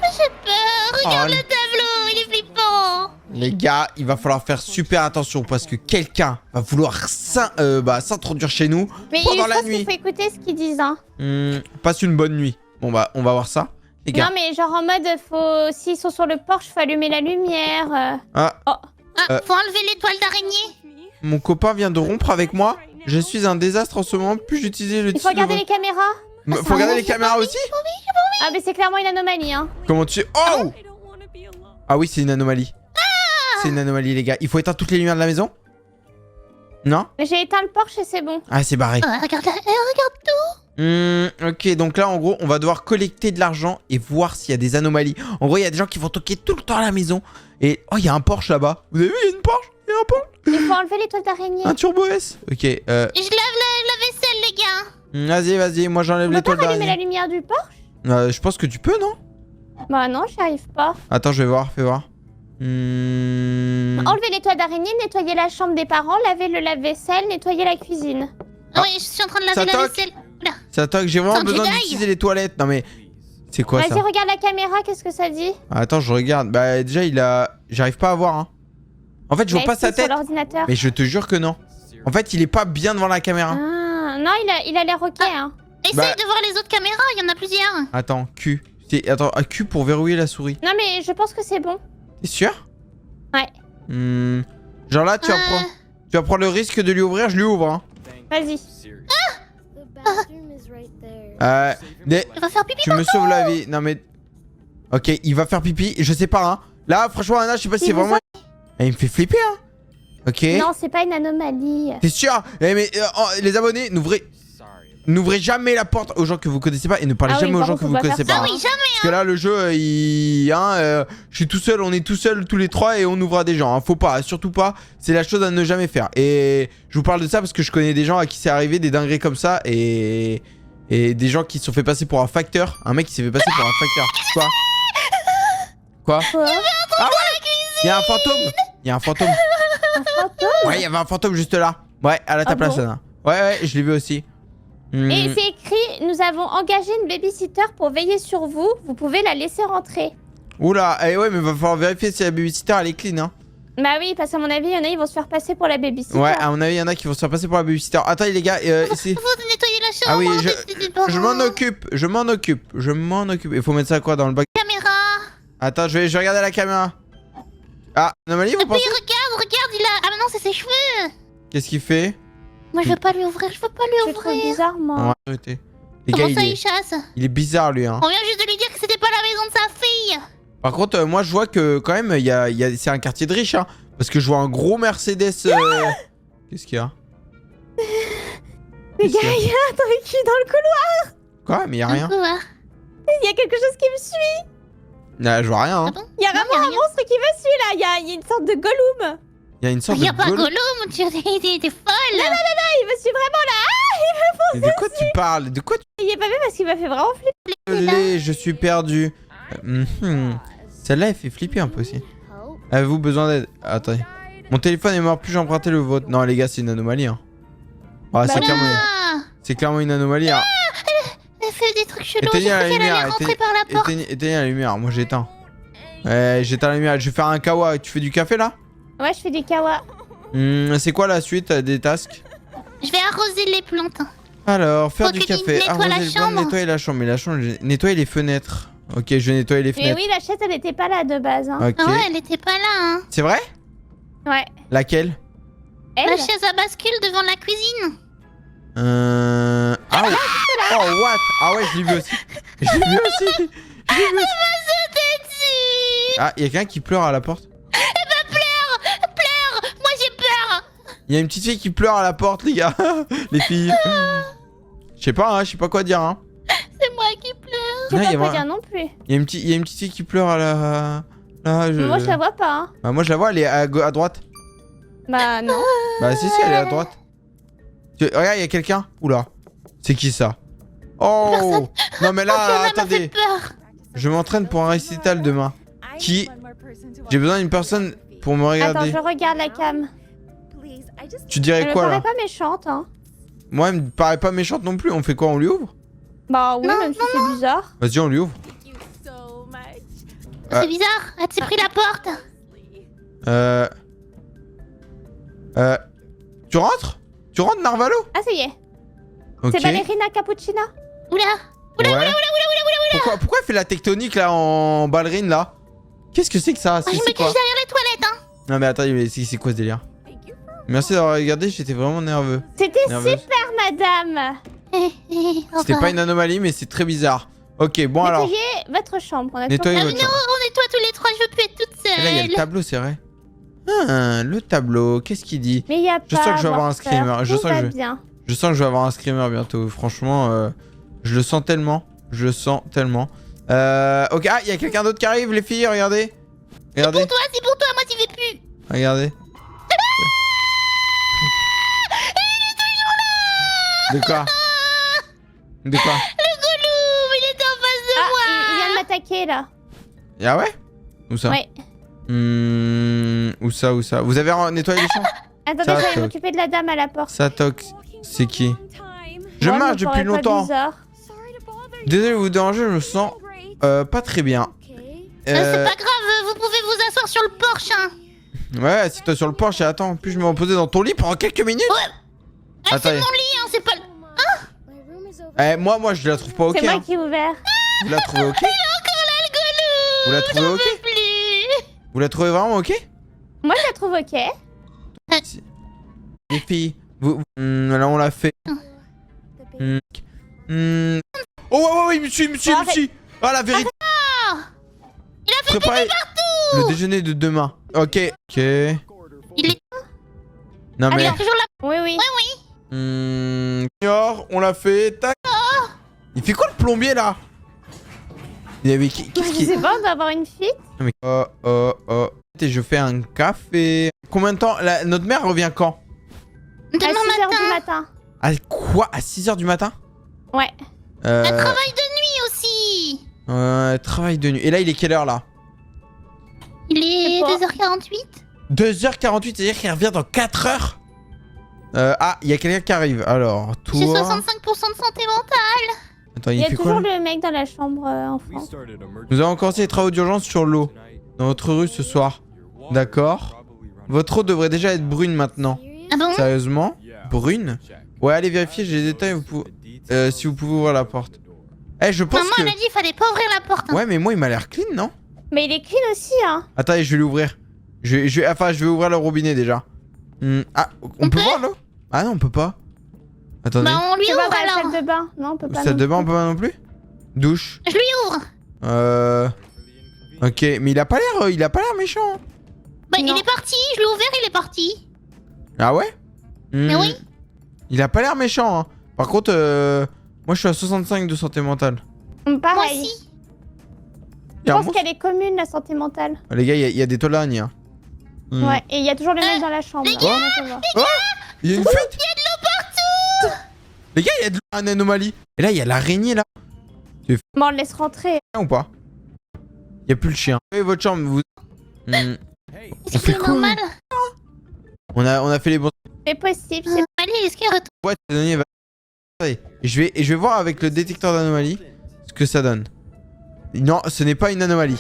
S5: mais j'ai peur. Regarde
S14: Oh,
S5: le tableau, il est flippant.
S14: Les gars, il va falloir faire super attention parce que quelqu'un va vouloir s'introduire chez nous
S5: Mais
S14: pendant
S5: je
S14: la
S5: pense
S14: nuit.
S5: qu'il faut écouter ce qu'ils disent, hein.
S14: Passe une bonne nuit. Bon bah, on va voir ça. Les gars.
S5: Non, mais genre en mode, s'ils sont sur le porche, faut allumer la lumière. Faut enlever l'étoile d'araignée.
S14: Mon copain vient de rompre avec moi. Je suis un désastre en ce moment. Puis-je utiliser le
S5: Il faut regarder les caméras.
S14: Faut regarder les caméras aussi?
S5: Ah, mais c'est clairement une anomalie, hein.
S14: Comment tu... Oh! Ah oui, c'est une anomalie. C'est une anomalie, les gars. Il faut éteindre toutes les lumières de la maison? Non?
S5: Mais j'ai éteint le porche et c'est bon.
S14: Ah, c'est barré.
S5: Regarde tout.
S14: Ok, donc là, en gros, on va devoir collecter de l'argent et voir s'il y a des anomalies. En gros, il y a des gens qui vont toquer tout le temps à la maison. Et... Oh, il y a un Porsche là-bas. Vous avez vu, il y a une Porsche? Il y a un Porsche.
S5: Il faut enlever l'étoile d'araignée.
S14: Un Turbo S. Ok,
S5: Je lave la vaisselle, les gars.
S14: Vas-y, moi j'enlève
S5: On peut
S14: l'étoile
S5: pas rallumer
S14: d'araignée.
S5: la lumière du porche?
S14: Je pense que tu peux, non?
S5: Bah non, j'y arrive pas.
S14: Attends, je vais voir, fais voir.
S5: Enlever l'étoile d'araignée, nettoyer la chambre des parents, laver le lave-vaisselle, nettoyer la cuisine.
S14: Ah.
S5: Oui, je suis en train de
S14: Ça
S5: laver la
S14: toque.
S5: vaisselle. Oula.
S14: Ça toque, j'ai vraiment
S5: C'est un
S14: besoin
S5: Jedi.
S14: d'utiliser les toilettes. Non mais... C'est quoi ça?
S5: Vas-y, regarde la caméra, qu'est-ce que ça dit?
S14: Attends, je regarde. Bah déjà, il a... J'arrive pas à voir, hein. En fait, je vois pas sa tête.
S5: Sur l'ordinateur.
S14: Mais je te jure que non. En fait, il est pas bien devant la caméra.
S5: Ah, non, il a l'air ok, hein. Essaye
S14: Bah-
S5: de voir les autres caméras, il y en a plusieurs.
S14: Attends, Q. Attends, Q pour verrouiller la souris.
S5: Non, mais je pense que c'est bon.
S14: T'es sûr?
S5: Ouais.
S14: Genre là, tu vas prendre le risque de lui ouvrir, je lui ouvre, hein.
S5: Vas-y.
S14: Il
S5: va faire pipi.
S14: Tu me sauves la vie. Non mais... Ok, il va faire pipi. Je sais pas, hein. Là, franchement, Anna, je sais pas si c'est vraiment... Il me fait flipper, hein. Ok.
S5: Non, c'est pas une anomalie.
S14: T'es sûr? Mais les abonnés, n'ouvrez jamais la porte aux gens que vous connaissez pas et ne parlez jamais aux gens que vous connaissez pas.
S5: Ah oui, jamais.
S14: Parce que là, le jeu, je suis tout seul, on est tout seul tous les trois et on ouvre à des gens. Hein. Faut pas, surtout pas. C'est la chose à ne jamais faire. Et je vous parle de ça parce que je connais des gens à qui c'est arrivé des dingueries comme ça et des gens qui se sont fait passer pour un facteur. Un mec qui s'est fait passer pour un facteur. Quoi? Ah ouais? Il y a un fantôme. Il y a un fantôme.
S5: Un fantôme?
S14: Ouais, il y avait un fantôme juste là. Ouais, à ta place,
S5: bon
S14: Anna. Ouais, je l'ai vu aussi.
S5: Et c'est écrit, nous avons engagé une babysitter pour veiller sur vous. Vous pouvez la laisser rentrer.
S14: Oula, ouais, mais va falloir vérifier si la babysitter elle est clean, hein.
S5: Bah oui, parce qu'à mon avis, il y en a, ils vont se faire passer pour la babysitter.
S14: Ouais, à mon avis, il y en a qui vont se faire passer pour la babysitter. Attendez, les gars, c'est...
S5: Faut nettoyer la chambre.
S14: Ah oui, je m'en occupe. Il faut mettre ça quoi dans le bac?
S5: Caméra.
S14: Attends, je vais regarder la caméra. Ah, anomalie, vous pensez?
S5: Regarde, il a... Ah, mais non, c'est ses cheveux.
S14: Qu'est-ce qu'il fait?
S5: Moi, je veux pas lui ouvrir, C'est trop bizarre, moi.
S14: Ouais, arrêtez. Les
S5: Comment
S14: gars,
S5: ça, il chasse?
S14: il est bizarre, lui, hein.
S5: On vient juste de lui dire que c'était pas la maison de sa fille.
S14: Par contre, moi, je vois que quand même, c'est un quartier de riches, hein. Parce que je vois un gros Mercedes... Qu'est-ce qu'il y a?
S5: Les gars, il y a un truc dans le couloir.
S14: Quoi? Mais il y a rien.
S5: Il y a quelque chose qui me suit.
S14: Je vois rien, hein.
S5: Il y a vraiment un monstre qui me suit, là. Il y a une sorte de Gollum.
S14: Il y a une sorte
S5: Il y a
S14: de
S5: pas
S14: Gollum.
S5: Gollum, tu es folle.
S7: Non, il me suit vraiment là. Ah, il me
S14: Mais de quoi tu parles? De quoi tu...
S7: Il est pas bien parce qu'il m'a fait vraiment flipper.
S14: Désolé, je suis perdu. Celle-là, elle fait flipper un peu aussi. Avez-vous besoin d'aide? Attendez. Mon téléphone est mort, puis-je emprunter le vôtre? Non, les gars, c'est une anomalie. Hein. Ah, c'est clairement une anomalie. Hein.
S5: Elle fait des trucs chelous.
S14: Éteignez
S5: J'ai
S14: la
S5: cru qu'elle allait
S14: lumière.
S5: rentrer par la porte.
S14: Éteignez la lumière. Moi, j'éteins. Ouais, j'éteins la lumière. Je vais faire un kawa. Tu fais du café là?
S7: Ouais, je fais du kawa.
S14: C'est quoi la suite des tasks?
S5: Je vais arroser les plantes.
S14: Alors, faire
S5: Faut
S14: du
S5: que tu
S14: café,
S5: nettoies
S14: arroser
S5: la
S14: les plantes,
S5: chambre.
S14: nettoyer la chambre. Mais la chambre, nettoyer les fenêtres. Ok, je vais nettoyer les
S7: Mais
S14: fenêtres.
S7: oui, la chaise, elle était pas là de base. Hein.
S14: Ok.
S5: Ah ouais, elle était pas là, hein.
S14: C'est vrai?
S7: Ouais.
S14: Laquelle?
S5: La chaise à bascule devant la cuisine.
S14: Ah ouais. Oh what? Ah ouais, je l'ai vu aussi. Je l'ai vu aussi. Je l'ai vu aussi. Ah, il y a quelqu'un qui pleure à la porte.
S5: Eh ben pleure. Moi j'ai peur.
S14: Il y a une petite fille qui pleure à la porte, les gars. Les filles. Je sais pas, hein, je sais pas quoi dire, hein.
S5: C'est moi qui pleure.
S7: Je
S14: Non,
S7: sais
S14: il y
S7: pas
S14: a
S7: quoi dire non plus.
S14: Il y a une petite fille qui pleure à la... Là,
S7: Moi, je la vois pas. Hein.
S14: Bah, moi, je la vois, elle est à droite.
S7: Bah non.
S14: Bah si, elle est à droite. Regarde, il y a quelqu'un. Oula. C'est qui ça? Oh. Non mais là, attendez. Je m'entraîne pour un récital demain. Qui? J'ai besoin d'une personne pour me regarder.
S7: Attends, je regarde la cam.
S14: Tu dirais
S7: Elle
S14: quoi
S7: me
S14: là?
S7: paraît pas méchante, hein.
S14: Moi, elle me paraît pas méchante non plus. On fait quoi? On lui ouvre?
S7: Bah oui, même si c'est bizarre.
S14: Vas-y, on lui ouvre.
S5: C'est bizarre. As-tu pris la porte?
S14: Tu rentres? Tu rentres, Narvalo?
S7: Ah, ça y est.
S14: Ok.
S7: C'est Ballerina Cappuccina.
S5: Oula.
S14: Ouais. Pourquoi elle fait la tectonique là en ballerine là? Qu'est-ce que c'est que ça?
S5: Je me cache derrière les toilettes, hein.
S14: Non mais attendez, mais c'est quoi ce délire? Merci d'avoir regardé, j'étais vraiment nerveux.
S7: C'était
S14: Nerveuse.
S7: super, madame.
S14: C'était pas une anomalie, mais c'est très bizarre. Ok, bon alors.
S7: Nettoyez votre chambre. On a
S14: Nettoyez
S7: toujours-
S14: votre chambre.
S5: On nettoie tous les trois, je veux plus être toute
S14: Et là, il y a le
S5: seule.
S14: tableau, c'est vrai. Ah, le tableau, qu'est-ce qu'il dit?
S7: Mais y a
S14: Je
S7: pas
S14: sens que je vais avoir un
S7: avoir peur,
S14: screamer. Je
S7: tout
S14: sens que
S7: va
S14: je...
S7: bien.
S14: je sens que je vais avoir un screamer bientôt. Franchement, je le sens tellement. Je le sens tellement. Ok, ah, il y a quelqu'un d'autre qui arrive, les filles, regardez. Regardez.
S5: C'est pour toi, moi j'y vais plus.
S14: Regardez. De quoi? De quoi?
S5: Le Gollum, il était en face de moi.
S7: Il vient de m'attaquer là.
S14: Ah ouais? Où ça?
S7: Ouais.
S14: Où ça? Où ça? Vous avez nettoyé les chambres?
S7: Attendez,
S14: Ça
S7: je vais aller
S14: toque.
S7: m'occuper de la dame à la porte.
S14: Ça toque. C'est qui? Je
S7: Ouais,
S14: marche
S7: me
S14: depuis
S7: paraît pas
S14: longtemps.
S7: bizarre.
S14: Désolé de vous déranger, je me sens pas très bien.
S5: C'est pas grave, vous pouvez vous asseoir sur le porche, hein.
S14: Ouais, assieds-toi sur le porche et attends, puis je me reposer dans ton lit pendant quelques minutes.
S5: Ouais. C'est
S14: Attendez.
S5: mon lit, hein, c'est pas le...
S14: Moi je la trouve pas ok.
S7: C'est moi
S14: hein.
S7: qui ai ouvert.
S14: Vous la trouvez ok?
S5: Il est encore là, le Gollum.
S14: Vous la trouvez
S5: J'en
S14: ok?
S5: peux plus.
S14: Vous la trouvez vraiment ok?
S7: Moi, je la trouve ok.
S14: Les filles, là on l'a fait. Oh ouais, il me suit. Ah la vérité.
S5: Il a fait
S14: Préparez
S5: pipi partout.
S14: le déjeuner de demain. Ok.
S5: Il est...
S14: Non
S5: Ah,
S14: mais.
S5: il est toujours là.
S7: Oui, oui.
S14: Junior, on l'a fait. Tac. Il fait quoi le plombier là? Il avait qu'est-ce
S7: Je
S14: qui.
S7: sais pas, on doit avoir une fuite.
S14: Non, mais... Et je fais un café. Combien de temps notre mère revient quand?
S7: À 6h du matin.
S14: À quoi? À 6h du matin?
S7: Ouais.
S5: Elle travaille de nuit aussi.
S14: Travail de nuit. Et là, il est quelle heure là?
S5: Il est 2h48.
S14: 2h48, c'est-à-dire qu'il revient dans 4 heures? Ah, il y a quelqu'un qui arrive. Alors, toi...
S5: J'ai 65% de santé mentale.
S14: Attends,
S7: Il y
S14: il
S7: a
S14: fait
S7: toujours
S14: quoi là?
S7: le mec dans la chambre enfant.
S14: Nous avons commencé les travaux d'urgence sur l'eau. Dans votre rue ce soir. D'accord. Votre eau devrait déjà être brune maintenant.
S5: Ah bon?
S14: Sérieusement? Brune? Ouais, allez vérifier, j'ai des détails. Si vous pouvez ouvrir la porte. Eh, je pense
S5: Maman,
S14: que...
S5: elle a dit qu'il fallait pas ouvrir la porte. Hein.
S14: Ouais, mais moi, il m'a l'air clean, non?
S7: Mais il est clean aussi, hein.
S14: Attendez, je vais l'ouvrir. Je vais ouvrir le robinet déjà. Ah, on peut voir l'eau? Ah non, on peut pas. Attendez.
S5: Bah, on lui
S7: C'est
S5: ouvre
S7: pas dans la
S5: alors.
S7: salle de bain. Non, on peut pas.
S14: Salle de
S7: non
S14: bain, on
S7: plus.
S14: peut pas non plus? Douche.
S5: Je lui ouvre.
S14: Ok, mais il a pas l'air méchant. Hein.
S5: Bah, il est parti. Je l'ai ouvert, il est parti.
S14: Ah ouais?
S5: Mais oui.
S14: Il a pas l'air méchant. Hein. Par contre, moi je suis à 65 de santé mentale.
S7: Pareil.
S5: Moi aussi.
S7: Je pense qu'elle est commune, la santé mentale.
S14: Les gars, il y a des tolagnes. Hein.
S5: Ouais, et il y a toujours le mec dans la chambre.
S14: Il y a une fuite. Il y a de l'eau partout. Les gars, il y a de l'eau, une anomalie. Et là, il y a l'araignée là.
S5: Bon, on le laisse rentrer.
S14: Ou pas? Il y a plus le chien. Et votre chambre, vous.
S5: Est-ce que c'est normal?
S14: On a fait les bons.
S5: C'est possible, c'est
S9: Allez, est-ce qu'il retourne?
S14: Ouais, attendez, je vais voir avec le détecteur d'anomalie ce que ça donne. Non, ce n'est pas une anomalie.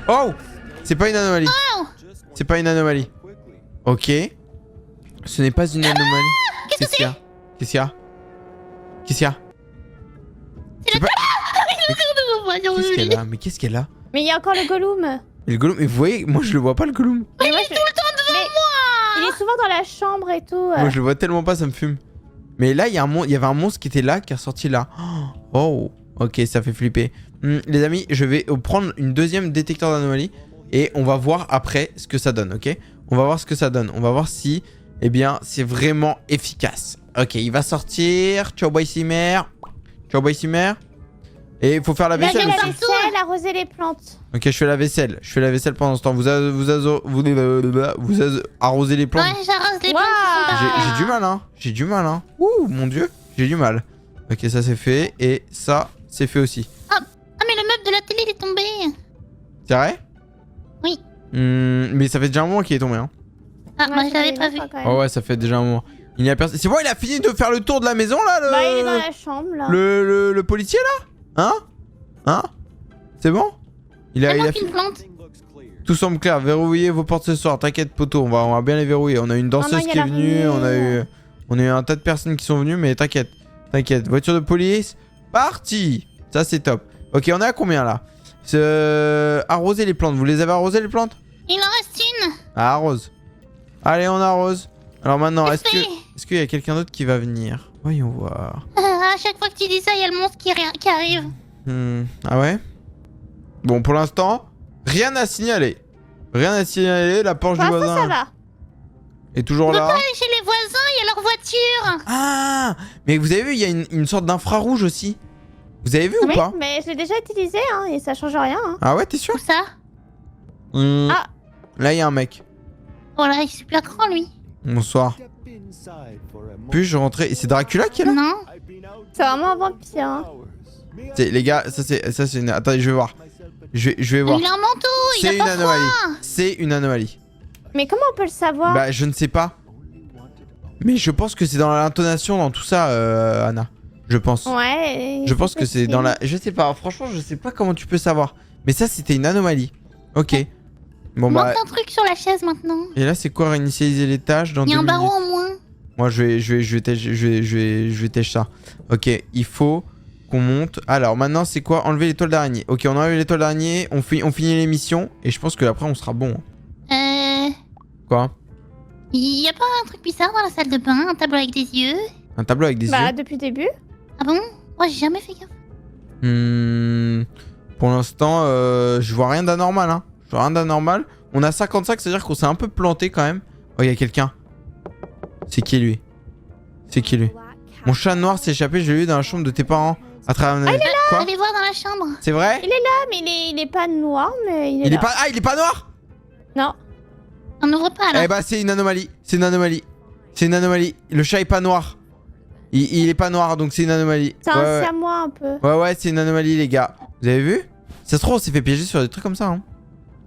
S14: Oh! C'est pas une anomalie. C'est pas une anomalie. Ok. Ce n'est pas une anomalie. Qu'est-ce qu'il y a? Qu'est-ce qu'il y a? Qu'est-ce qu'il y a? C'est pas... Qu'est-ce qu'elle a? Mais qu'est-ce qu'elle a?
S5: Mais il y a encore le Gollum.
S14: Et le Gollum, mais vous voyez, moi je le vois pas le Gollum.
S5: Mais moi, tout le temps devant moi. Il est souvent dans la chambre et tout.
S14: Moi je le vois tellement pas, ça me fume. Mais là, il y avait un monstre qui était là, qui est ressorti là. Oh, ok, ça fait flipper. Les amis, je vais prendre une deuxième détecteur d'anomalie et on va voir après ce que ça donne, ok? On va voir ce que ça donne. On va voir si, eh bien, c'est vraiment efficace. Ok, il va sortir. Ciao, boy Simmer. Ciao, boy Simmer. Et il faut faire la vaisselle aussi.
S5: La vaisselle, arroser les plantes.
S14: Ok, je fais la vaisselle. Je fais la vaisselle pendant ce temps. Vous arrosez les plantes.
S9: Ouais, j'arrose les plantes.
S14: J'ai du mal, hein. J'ai du mal, hein. Ouh, mon dieu. J'ai du mal. Ok, ça c'est fait. Et ça, c'est fait aussi.
S9: Ah, mais le meuble de la télé, il est tombé.
S14: C'est vrai?
S9: Oui.
S14: Mais ça fait déjà un moment qu'il est tombé, hein.
S9: Ah, moi, je l'avais pas vu.
S14: Oh ouais, ça fait déjà un moment. Il n'y a personne. C'est bon, il a fini de faire le tour de la maison, là, le...
S5: Bah, il est dans la chambre, là.
S14: Le policier, là? Hein? Hein? C'est bon? Il a
S9: une plante.
S14: Tout semble clair. Verrouillez vos portes ce soir. T'inquiète, poteau. On va bien les verrouiller. On a une danseuse qui est venue. On a eu un tas de personnes qui sont venues, mais t'inquiète. T'inquiète. Voiture de police. Parti. Ça, c'est top. Ok, on est à combien, là? Arroser les plantes. Vous les avez arrosées, les plantes?
S9: Il en reste une.
S14: Ah, arrose. Allez, on arrose. Alors maintenant, est-ce qu'il y a quelqu'un d'autre qui va venir? Voyons voir.
S9: À chaque fois que tu dis ça, il y a le monstre qui arrive.
S14: Ah ouais? Bon, pour l'instant, rien à signaler. Rien à signaler, la porte du voisin
S5: ça va.
S14: est toujours
S9: On peut
S14: là.
S9: pas aller chez les voisins, il y a leur voiture.
S14: Ah! Mais vous avez vu, il y a une sorte d'infrarouge aussi. Vous avez vu ou pas?
S5: Mais je l'ai déjà utilisé, hein, et ça change rien. Hein.
S14: Ah ouais, t'es sûr?
S9: Où ça?
S5: Ah.
S14: Là, il y a un mec.
S9: Oh là, il est super grand, lui.
S14: Bonsoir. Puis-je rentrer? C'est Dracula qui est là?
S9: Non.
S5: C'est vraiment un vampire. Hein.
S14: Les gars, ça c'est une... Attendez, je vais voir. Je vais voir.
S9: Il a un manteau, il a
S14: C'est une
S9: pas
S14: anomalie.
S9: froid.
S14: C'est une anomalie.
S5: Mais comment on peut le savoir?
S14: Bah, je ne sais pas. Mais je pense que c'est dans l'intonation, dans tout ça, Anna. Je pense.
S5: Ouais.
S14: Je pense que c'est dans la... Je sais pas, franchement, je sais pas comment tu peux savoir. Mais ça, c'était une anomalie. Ok. Bon, bah...
S9: Manque un truc sur la chaise, maintenant.
S14: Et là, c'est quoi réinitialiser les tâches dans 2 minutes?
S9: Il y a un barreau en moins.
S14: Moi, je vais tâcher ça. Ok, il faut qu'on monte. Alors, maintenant, c'est quoi? Enlever l'étoile d'araignée. Ok, on enlève l'étoile d'araignée, on finit l'émission. Et je pense que après on sera bon. Quoi?
S9: Il y a pas un truc bizarre dans la salle de bain? Un tableau avec des yeux?
S14: Un tableau avec des yeux?
S5: Bah, depuis le début.
S9: Ah bon? Moi, j'ai jamais fait gaffe.
S14: Pour l'instant, je vois rien d'anormal, hein. Je vois rien d'anormal. On a 55, c'est-à-dire qu'on s'est un peu planté quand même. Oh, il y a quelqu'un. C'est qui lui? C'est qui lui? Mon chat noir s'est échappé, je l'ai vu dans la chambre de tes parents. À travers...
S5: Ah, il est là!
S14: Quoi?
S9: Allez voir dans la chambre.
S14: C'est vrai?
S5: Il est là, mais il est pas noir, mais il est là.
S14: Ah, il est pas noir?
S5: Non.
S9: On n'ouvre pas, là.
S14: Eh bah, c'est une anomalie. C'est une anomalie. C'est une anomalie. Le chat est pas noir. Il est pas noir, donc c'est une anomalie.
S5: C'est un siamois un peu.
S14: Ouais, c'est une anomalie, les gars. Vous avez vu? Ça se trouve, on s'est fait piéger sur des trucs comme ça, hein.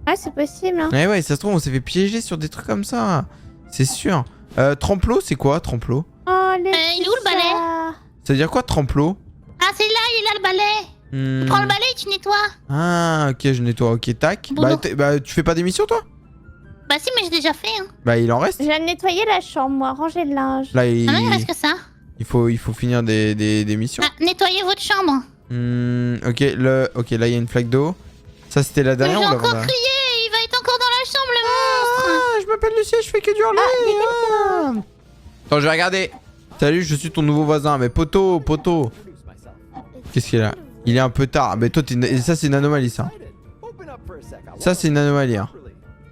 S5: Ouais, c'est possible. Hein.
S14: Ouais, ça se trouve, on s'est fait piéger sur des trucs comme ça. C'est sûr. Tremplot, c'est quoi, Tremplot?
S5: Oh,
S9: il est où le balai?
S14: Ça veut dire quoi, Tremplot?
S9: Ah, c'est là, il est là le balai. Tu prends le balai et tu nettoies.
S14: Ah, ok, je nettoie. Ok, tac. Bah, tu fais pas d'émission, toi?
S9: Bah, si, mais j'ai déjà fait. Hein.
S14: Bah, il en reste.
S5: Je viens de nettoyer la chambre, moi, ranger le linge.
S14: Là,
S9: Ah non, il reste que ça.
S14: Il faut finir des missions.
S9: Ah, nettoyez votre chambre.
S14: Ok, là, il y a une flaque d'eau. Ça, c'était la dernière.
S9: J'ai encore crié, il va être encore dans la chambre, le monstre.
S14: Ah, je m'appelle Lucie, je fais que du hurler. Attends, je vais regarder. Salut, je suis ton nouveau voisin. Mais poteau. Qu'est-ce qu'il a? Il est un peu tard. Mais toi, ça, c'est une anomalie, ça. Ça, c'est une anomalie, hein.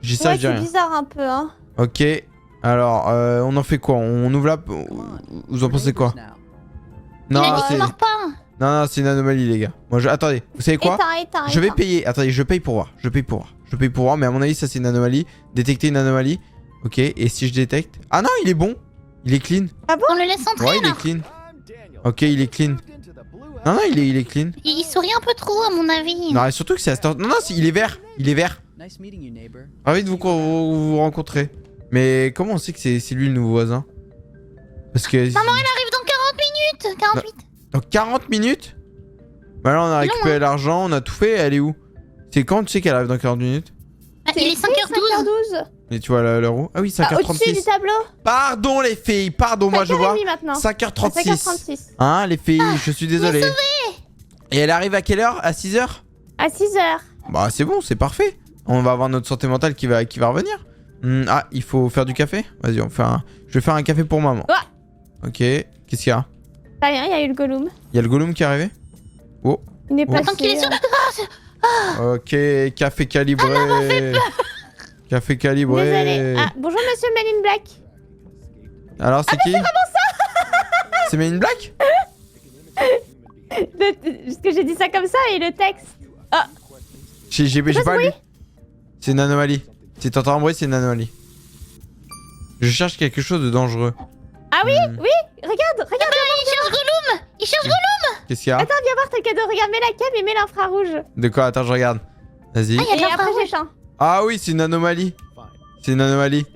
S14: J'ai ça, je dis rien.
S5: C'est bizarre un peu, hein.
S14: Ok. Alors, on en fait quoi? On ouvre la... Vous en pensez quoi? Non, c'est... Non, c'est une anomalie, les gars. Moi, attendez, vous savez quoi? Je vais payer. Attendez, je paye pour voir. Mais à mon avis, ça, c'est une anomalie. Détecter une anomalie. Ok, et si je détecte... Ah non, il est bon. Il est clean.
S5: Ah bon? On le laisse entrer
S14: Ouais, il est
S5: alors.
S14: clean. Ok, il est clean. Non, non, il est clean.
S5: Il sourit un peu trop à mon avis.
S14: Non, et surtout que c'est à cette heure... Non, non, il est vert. Il est vert. Ravi de vous rencontrer. Mais comment on sait que c'est lui le nouveau voisin? Parce que...
S5: Maman, elle arrive dans 40 minutes. 48.
S14: Dans 40 minutes? Bah là, on a récupéré l'argent, on a tout fait. Elle est où? C'est quand tu sais qu'elle arrive dans 40 minutes?
S5: Il est 5h12.
S14: Et tu vois l'heure où? Ah oui, 5h36.
S5: Au-dessus du tableau.
S14: Pardon les filles, pardon, moi je vois.
S5: 5h36.
S14: 5h36. Hein les filles, je suis désolé. Et elle arrive à quelle heure? À 6h?
S5: À 6h.
S14: Bah c'est bon, c'est parfait. On va avoir notre santé mentale qui va revenir. Ah, il faut faire du café? Vas-y, je vais faire un café pour maman. Ok, qu'est-ce qu'il y a?
S5: Rien, il y a eu le Gollum.
S14: Il y a le Gollum qui est arrivé? Oh.
S5: Il est passé.
S14: Attends
S5: qu'il est sur...
S14: Ok, café calibré. Café calibré.
S5: Désolé. Ah, bonjour monsieur Men in Black.
S14: Alors c'est qui?
S5: C'est vraiment ça.
S14: C'est Men in Black?
S5: Parce que j'ai dit ça comme ça et le texte. Ah.
S14: J'ai pas lu. C'est une anomalie. Si t'entends un bruit, c'est une anomalie. Je cherche quelque chose de dangereux.
S5: Ah oui, oui, regarde. Il cherche Gollum. Il cherche Gollum.
S14: Qu'est-ce qu'il y a?
S5: Attends, viens voir ton cadeau. Regarde, mets la cam et mets l'infrarouge.
S14: De quoi? Attends, je regarde. Vas-y.
S5: Ah, et après j'éteins.
S14: Ah oui, c'est une anomalie. C'est une anomalie.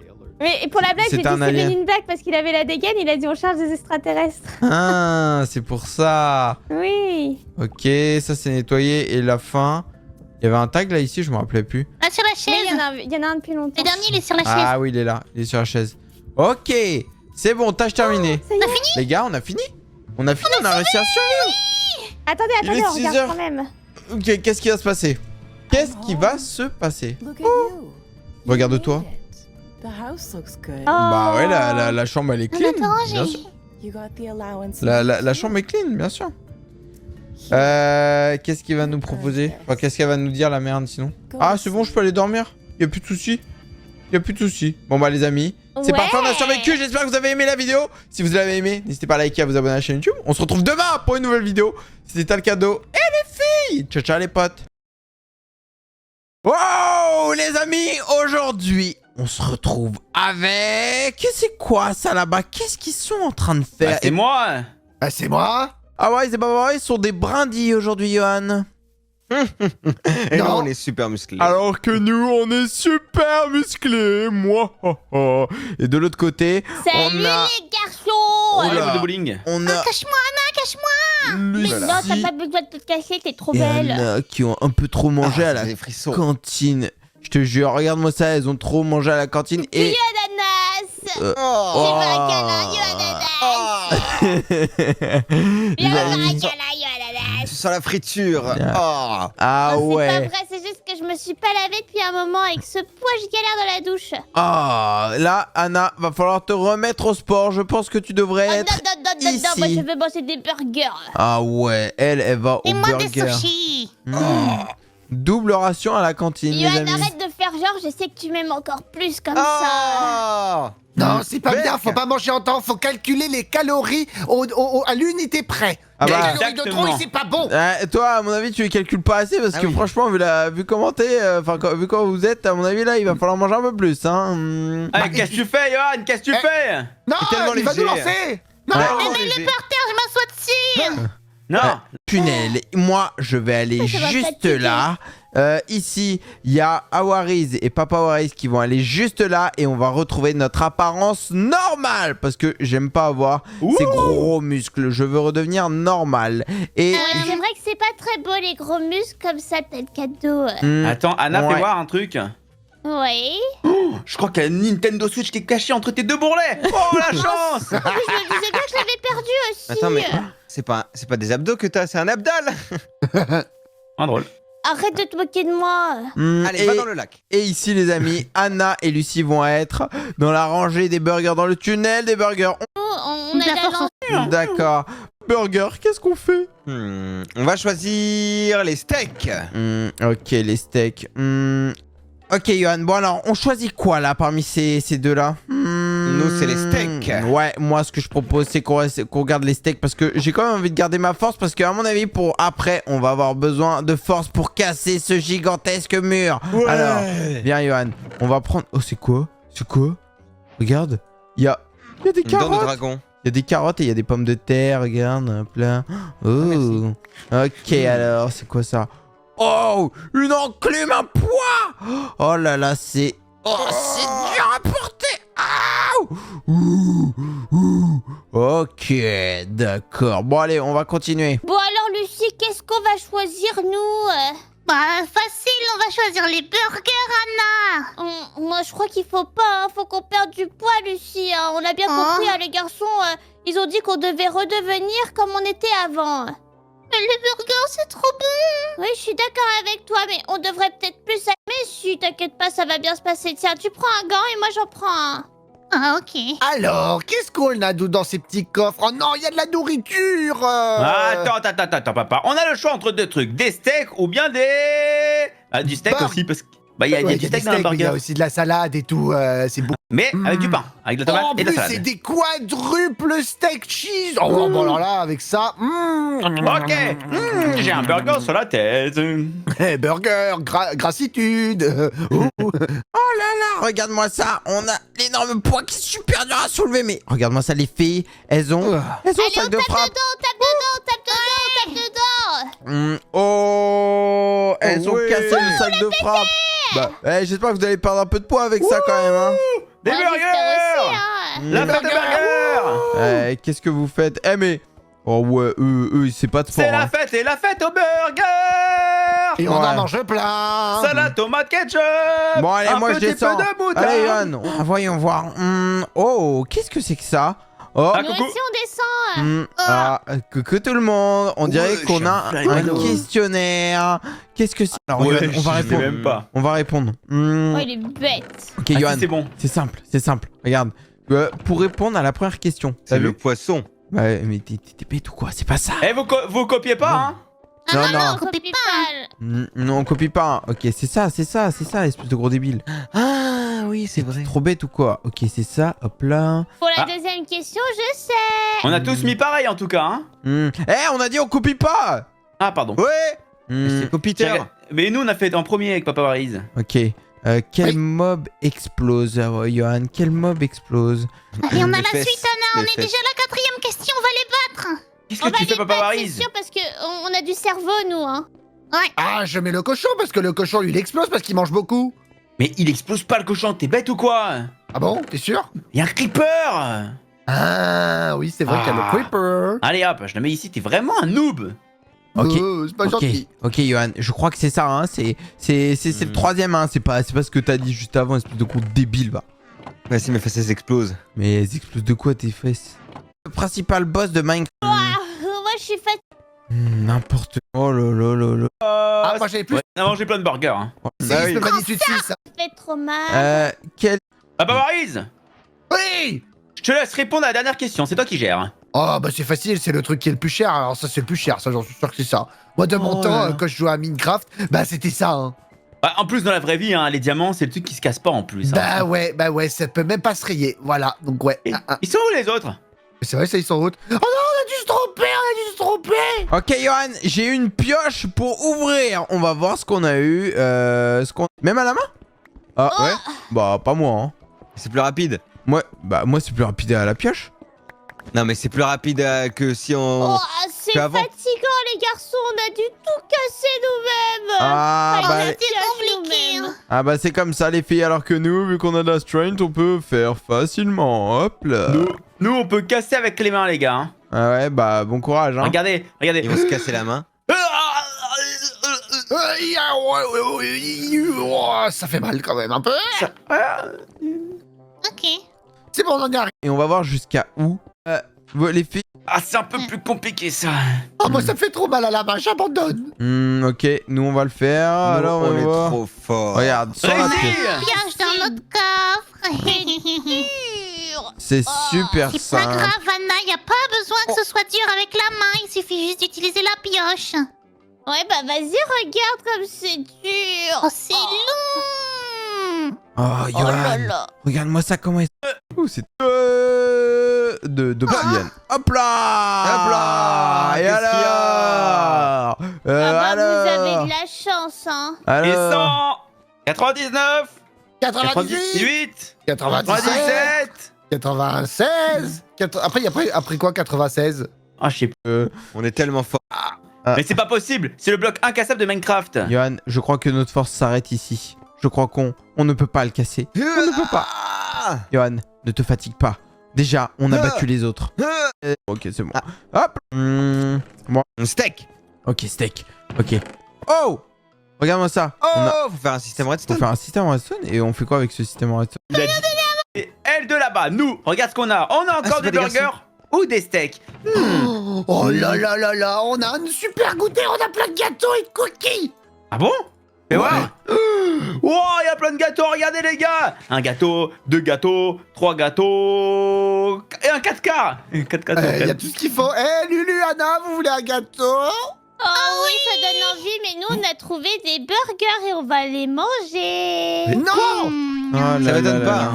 S5: Mais pour la blague, j'ai dit c'est Men in Black parce qu'il avait la dégaine. Il a dit on charge des extraterrestres.
S14: Ah, c'est pour ça.
S5: Oui.
S14: Ok, ça c'est nettoyé. Et la fin. Il y avait un tag là ici, je me rappelais plus.
S5: Ah, sur la chaise. Il y en a un depuis longtemps. Le dernier, il est sur la chaise.
S14: Ah oui, il est là. Il est sur la chaise. Ok, c'est bon, tâche terminée.
S5: Ça y est.
S14: Les gars, on a fini. On a réussi à survivre.
S5: Attendez,
S14: Il est
S5: on
S14: 6
S5: regarde
S14: heures.
S5: quand même.
S14: Ok, qu'est-ce qui va se passer? Qu'est-ce qui va se passer? Regarde-toi. Bah ouais, la chambre elle est clean. Bien sûr. La chambre est clean, bien sûr. Qu'est-ce qu'il va nous proposer? Enfin, qu'est-ce qu'elle va nous dire la merde sinon? Ah c'est bon, je peux aller dormir? Y'a plus de soucis? Y'a plus de soucis. Bon bah les amis, c'est parfait, on a survécu. J'espère que vous avez aimé la vidéo. Si vous l'avez aimé, n'hésitez pas à liker, à vous abonner à la chaîne YouTube. On se retrouve demain pour une nouvelle vidéo. C'était le cadeau. Et les filles, ciao ciao les potes. Wow les amis, aujourd'hui on se retrouve avec... C'est quoi ça là-bas? Qu'est-ce qu'ils sont en train de faire?
S10: C'est moi.
S6: C'est moi.
S14: Ah ouais, c'est pas vrai, ils sont des brindilles aujourd'hui, Johan.
S10: Et nous, on est super musclés.
S14: Alors que nous, on est super musclés, moi. Et de l'autre côté,
S5: Salut
S14: on a...
S5: les garçons.
S10: de bowling.
S14: On a...
S5: Cache-moi, Anna, cache-moi.
S14: Lucie.
S5: Mais non, t'as pas besoin de te cacher, t'es trop
S14: Et
S5: belle.
S14: Anna qui ont un peu trop mangé à la cantine. Je te jure, regarde-moi ça, elles ont trop mangé à la cantine et...
S5: Du ananas.
S14: Oh.
S5: J'ai pas un câlin, du ananas.
S10: Tu sens la friture.
S14: Ah
S5: Oh,
S14: ouais.
S5: c'est pas vrai, c'est juste que je me suis pas lavée depuis un moment. Avec ce poids, je galère dans la douche.
S14: Ah, là, Anna, va falloir te remettre au sport. Je pense que tu devrais être
S5: Non,
S14: ici.
S5: moi je veux manger des burgers.
S14: Ah ouais, elle va au
S5: Et moi
S14: burger.
S5: des sushis.
S14: Double ration à la cantine, les
S5: Yoann,
S14: amis.
S5: arrête de faire genre, je sais que tu m'aimes encore plus comme ça.
S6: Non, c'est pas bien, faut pas manger en temps, faut calculer les calories à l'unité près.
S14: Ah
S6: Les
S14: bah,
S6: calories de trop, c'est pas bon.
S14: Toi, à mon avis, tu les calcules pas assez parce que franchement, vu comment t'es, vu comment vous êtes, à mon avis, là, il va falloir manger un peu plus. Hein.
S10: Qu'est-ce que tu fais, Johan? Qu'est-ce que tu fais?
S6: Non, il va nous lancer. Non,
S5: mets-le par terre, je m'assois dessus.
S10: Non.
S14: Tunnel. Moi, je vais aller
S5: Ça va
S14: juste
S5: fatiguer.
S14: là. Ici, il y a Awariz et Papa Awariz qui vont aller juste là et on va retrouver notre apparence normale parce que j'aime pas avoir ces gros muscles. Je veux redevenir normal. Et
S5: C'est vrai que c'est pas très beau les gros muscles comme ça, t'as le cadeau.
S10: Attends, Anna, fais voir un truc.
S5: Oui.
S10: Je crois que la Nintendo Switch t'est cachée entre tes deux bourrelets. Oh la chance.
S5: Je me disais bien que je l'avais perdu aussi.
S10: Attends, mais c'est pas des abdos que t'as, c'est un abdal. Drôle.
S5: Arrête de te moquer de moi.
S10: Allez, va dans le lac.
S14: Et ici, les amis, Anna et Lucie vont être dans la rangée des burgers, dans le tunnel des burgers.
S5: On a la lance.
S14: D'accord. Burger, qu'est-ce qu'on fait?
S10: On va choisir les steaks.
S14: Ok, les steaks. Ok, Johan. Bon, alors, on choisit quoi là parmi ces deux-là?
S10: Nous, c'est les steaks.
S14: Ouais, moi, ce que je propose, c'est qu'on garde les steaks parce que j'ai quand même envie de garder ma force parce qu'à mon avis, pour après, on va avoir besoin de force pour casser ce gigantesque mur.
S10: Ouais.
S14: Alors, viens, Johan. On va prendre. Oh, c'est quoi? C'est quoi? Regarde, il y a des
S10: Une dent de
S14: carottes.
S10: dragon.
S14: Il y a des carottes et il y a des pommes de terre, regarde, plein. Oh. Ok, alors, c'est quoi ça? Oh, une enclume à poids. Oh là là, c'est... Oh, c'est dur à porter. Ok, d'accord. Bon, allez, on va continuer.
S5: Bon alors Lucie, qu'est-ce qu'on va choisir nous
S15: Bah, facile, on va choisir les burgers, Anna.
S5: Moi je crois qu'il faut pas, faut qu'on perde du poids Lucie. On a bien compris, les garçons, ils ont dit qu'on devait redevenir comme on était avant.
S15: Mais les burgers, c'est trop bon.
S5: Oui, je suis d'accord avec toi, mais on devrait peut-être plus aimer. Si, t'inquiète pas, ça va bien se passer. Tiens, tu prends un gant et moi j'en prends un.
S15: Ah, ok.
S7: Alors, qu'est-ce qu'on a dans ces petits coffres? Oh non, il y a de la nourriture.
S16: Attends, papa. On a le choix entre deux trucs. Des steaks ou bien des... Ah, du steak aussi, parce que... Bah, il y a du steak dans le burger.
S7: Il y a aussi de la salade et tout, c'est beau.
S16: Mais avec du pain, avec de la tomate et de la salade.
S7: C'est des quadruples steak cheese. Oh, bon, alors là, avec ça...
S16: Ok, j'ai un burger sur la tête.
S7: Burger, grassitude.
S14: Oh là là, regarde-moi ça. On a l'énorme poids qui est super dur à soulever. Mais regarde-moi ça, les filles. Elles ont
S5: Allez,
S14: sac de frappe.
S5: tape dedans.
S14: Oh, elles ont cassé le sac de frappe. Bah, j'espère que vous allez perdre un peu de poids avec ça quand même. Hein.
S16: Des burgers. La fête des burgers.
S14: Qu'est-ce que vous faites? Mais... Oh ouais, eux, c'est pas de sport.
S16: C'est la fête et la fête au burger.
S7: Et on en mange plein.
S16: Salade, tomate, ketchup.
S14: Bon, allez, moi je descends.
S16: Peu de moutarde.
S14: Allez, Yann, voyons voir. Oh, qu'est-ce que c'est que ça? Oh,
S5: Nous aussi on descend.
S14: coucou tout le monde. On dirait qu'on a un questionnaire. Qu'est-ce que c'est? Alors,
S16: Ouais,
S14: on va
S16: je sais
S14: répondre.
S16: même pas.
S14: On va répondre.
S5: Oh, il est bête.
S14: Ok, Yoann,
S16: c'est bon.
S14: c'est simple. Regarde, pour répondre à la première question.
S10: C'est le poisson.
S14: Ouais, mais t'es bête ou quoi? C'est pas ça.
S16: Eh, vous copiez pas, hein?
S14: Non,
S5: on copie pas.
S14: Non, on copie pas. Ok, c'est ça, espèce de gros débile.
S10: Ah oui, c'est vrai.
S14: Trop bête ou quoi? Ok, c'est ça, hop là.
S5: Pour la deuxième question, je sais.
S16: On a tous mis pareil en tout cas, hein?
S14: On a dit on copie pas.
S16: Ah, pardon.
S10: Ouais. C'est copiteur.
S16: Mais nous, on a fait en premier avec Papa Maryse.
S14: Ok. Quel mob explose, Johan? Quel mob explose?
S15: Allez, on a la suite, Anna. On est déjà à la 4e question. On va les battre.
S16: Qu'est-ce que tu fais, Papa Maryse?
S5: C'est sûr parce que on a du cerveau, nous, hein.
S15: Ouais.
S7: Ah, je mets le cochon parce que le cochon, lui, il explose parce qu'il mange beaucoup.
S16: Mais il explose pas le cochon, t'es bête ou quoi?
S7: Ah bon? T'es sûr?
S16: Il y a un creeper.
S7: Ah, oui, c'est vrai qu'il y a le creeper.
S16: Allez hop, je le mets ici, t'es vraiment un noob.
S14: Ok,
S7: c'est pas gentil.
S14: Ok, Johan, je crois que c'est ça, hein. C'est le troisième, hein. C'est pas ce que t'as dit juste avant, espèce de gros débile, va.
S10: Ouais, si mes fesses explosent.
S14: Mais elles explosent de quoi tes fesses? Le principal boss de Minecraft.
S5: Moi, je suis fatiguée.
S14: N'importe quoi. Oh là.
S7: Ah, moi j'avais plus.
S16: Ouais, on a mangé plein de burgers. Hein.
S7: C'est le magnitude 6.
S5: Ça fait trop mal.
S14: Quel...
S16: Papa Maryse.
S7: Oui.
S16: Je te laisse répondre à la dernière question, c'est toi qui gères.
S7: Oh, bah c'est facile, c'est le truc qui est le plus cher. Alors ça, c'est le plus cher, ça, j'en suis sûr que c'est ça. Moi, de mon temps, quand je jouais à Minecraft, bah c'était ça, hein.
S16: Bah, en plus, dans la vraie vie, hein, les diamants, c'est le truc qui se casse pas en plus. Hein.
S7: Bah ouais, ça peut même pas se rayer. Voilà, donc ouais.
S16: Ils sont où les autres?
S7: C'est vrai, ça, ils sont en route. Oh non, on a dû se tromper.
S14: Ok, Johan, j'ai une pioche pour ouvrir. On va voir ce qu'on a eu. Même à la main? Ah, ouais. Bah, pas moi, hein.
S10: C'est plus rapide.
S14: Moi, c'est plus rapide à la pioche.
S10: Non, mais c'est plus rapide que si on...
S5: Oh, c'est fatigant, les garçons. On a dû tout casser nous-mêmes.
S14: Ah bah c'est comme ça les filles, alors que nous, vu qu'on a de la strength, on peut faire facilement. Hop là.
S16: Nous on peut casser avec les mains, les gars. Hein.
S14: Ah ouais, bah bon courage. Hein.
S16: Regardez.
S10: Ils vont se casser la main.
S7: Ça fait mal quand même un peu.
S15: Ok.
S7: C'est bon, on en est arrivé.
S14: Et on va voir jusqu'à où les filles.
S16: Ah, c'est un peu plus compliqué ça.
S7: Oh, moi ça me fait trop mal à la main, j'abandonne.
S14: Ok, nous on va le faire.
S10: Nous,
S14: alors
S10: on est
S14: voir.
S10: trop fort.
S14: Regarde, sur la pièce.
S15: Piège dans notre coffre.
S14: C'est super
S15: C'est pas
S14: simple.
S15: grave, Anna. Y a pas besoin que ce soit dur avec la main. Il suffit juste d'utiliser la pioche.
S5: Ouais, bah vas-y, regarde comme c'est dur.
S15: Oh, c'est long.
S14: Oh, Johan, regarde-moi ça, comment est... c'est d'obsidienne. Hop là. Et alors
S5: vous avez de la chance, hein.
S14: Alors...
S16: Et 100 99
S7: 98
S16: 97
S7: 96 Après quoi 96?
S16: Ah, je sais pas.
S10: On est tellement fort.
S16: Mais c'est pas possible. C'est le bloc incassable de Minecraft.
S14: Johan, je crois que notre force s'arrête ici. Je crois qu'on ne peut pas le casser. On ne peut pas. Johan, ne te fatigue pas. Déjà, on a battu les autres. Ok, c'est bon. Hop. Bon.
S10: Steak.
S14: Ok, steak. Ok. Oh, regarde-moi ça.
S10: Oh, faut faire un système redstone.
S14: On fait un système redstone et on fait quoi avec ce système redstone?
S16: Et elle de là-bas, nous, regarde ce qu'on a. On a encore des burgers ou des steaks.
S7: Oh là là là là, on a un super goûter, on a plein de gâteaux et de cookies.
S16: Ah bon? Et ouais. Oh, il y a plein de gâteaux, regardez les gars. Un gâteau, 2 gâteaux, 3 gâteaux et un 4K.
S7: Il y a tout ce qu'il faut. Eh, Lulu, Anna, vous voulez un gâteau?
S5: Oh oui, ça donne envie, mais nous, on a trouvé des burgers et on va les manger.
S7: Non.
S14: Ça
S10: m'étonne pas.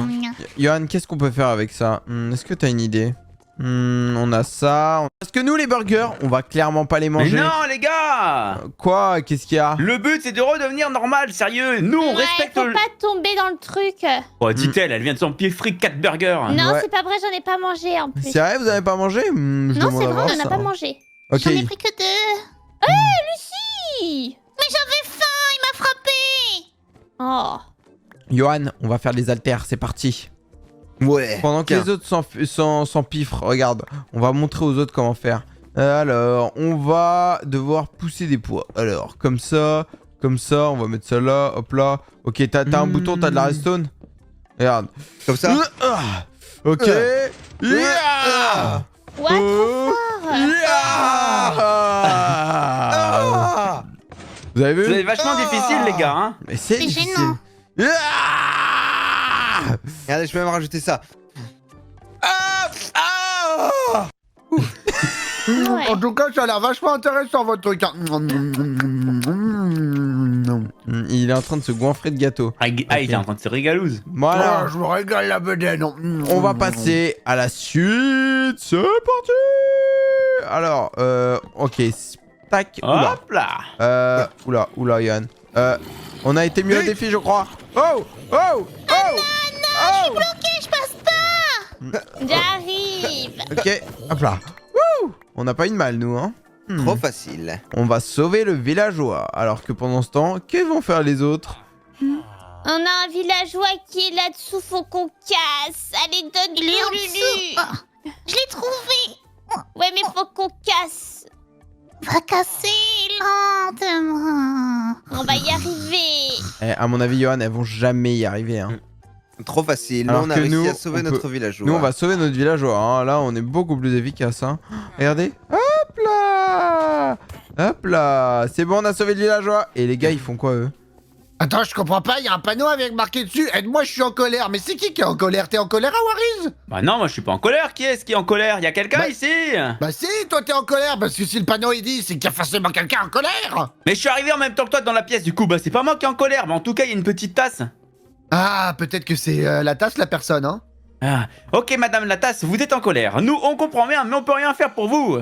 S14: Johan, qu'est-ce qu'on peut faire avec ça? Est-ce que t'as une idée? On a ça. Parce que nous, les burgers, on va clairement pas les manger.
S16: Mais non, les gars.
S14: Quoi? Qu'est-ce qu'il y a?
S16: Le but, c'est de redevenir normal, sérieux. Nous, on respecte
S5: faut pas tomber dans le truc.
S16: Oh, dit-elle, elle vient de son pied fric 4 burgers.
S5: Non,
S14: Ouais.
S5: c'est pas vrai, j'en ai pas mangé en plus.
S14: C'est vrai, vous avez pas mangé?
S5: Non, c'est vrai, on en a pas mangé.
S14: Ok.
S15: J'en ai pris que 2.
S5: Lucie!
S15: Mais j'avais faim, il m'a frappé.
S5: Oh.
S14: Johan, on va faire les haltères, c'est parti.
S10: Ouais.
S14: Pendant que les autres s'empiffrent, regarde, on va montrer aux autres comment faire. Alors, on va devoir pousser des poids. Alors, comme ça, on va mettre ça là, hop là. Ok, t'as un bouton, t'as de la redstone. Regarde.
S10: Comme ça.
S14: Ok.
S5: Ouais, trop fort.
S14: Vous avez vu?
S16: C'est vachement difficile, les gars. Hein.
S14: Mais c'est difficile.
S15: gênant.
S10: Regardez, je peux même rajouter ça.
S5: Ouais.
S7: En tout cas, ça a l'air vachement intéressant votre truc. Hein.
S14: Il est en train de se goinfrer de gâteaux.
S16: Il est en train de se régalouse.
S14: Voilà.
S7: Je me régale la bedaine.
S14: On va passer à la suite. C'est parti. Alors, ok. Tac. Oula.
S16: Hop là.
S14: Oula, Yann. On a été mis au défi, je crois. Oh.
S15: Non, je suis bloqué, je passe pas.
S5: J'arrive.
S14: Ok, hop là. Wouh. On n'a pas eu de mal, nous, hein.
S10: Trop facile.
S14: On va sauver le villageois. Alors que pendant ce temps, que vont faire les autres?
S5: On a un villageois qui est là-dessous, faut qu'on casse. Allez, donne
S15: Il est en
S5: Lulu.
S15: dessous. Je l'ai trouvé.
S5: Ouais, mais faut qu'on casse.
S15: Va casser lentement.
S5: On va y arriver.
S14: À mon avis, Johan, elles vont jamais y arriver, hein.
S10: Trop facile. Nous,
S14: Alors
S10: on a
S14: que
S10: réussi
S14: nous,
S10: à sauver
S14: on
S10: notre
S14: peut-
S10: villageois.
S14: Nous, on va sauver notre villageois. Hein. Là, on est beaucoup plus efficace. Hein. Regardez. Hop là. Hop là. C'est bon, on a sauvé le villageois. Et les gars, ils font quoi, eux?
S7: Attends, je comprends pas, il y a un panneau avec marqué dessus. Aide-moi, je suis en colère. Mais c'est qui est en colère? T'es en colère, Awariz?
S16: Bah non, moi je suis pas en colère. Qui est-ce qui est en colère? Y a quelqu'un ici?
S7: Bah si, toi t'es en colère, parce que si le panneau il dit, c'est qu'il y a forcément quelqu'un en colère.
S16: Mais je suis arrivé en même temps que toi dans la pièce, du coup, bah c'est pas moi qui est en colère, mais en tout cas, il y a une petite tasse.
S7: Ah, peut-être que c'est la tasse, la personne, hein.
S16: Ah, ok, madame la tasse, vous êtes en colère. Nous, on comprend bien, mais on peut rien faire pour vous.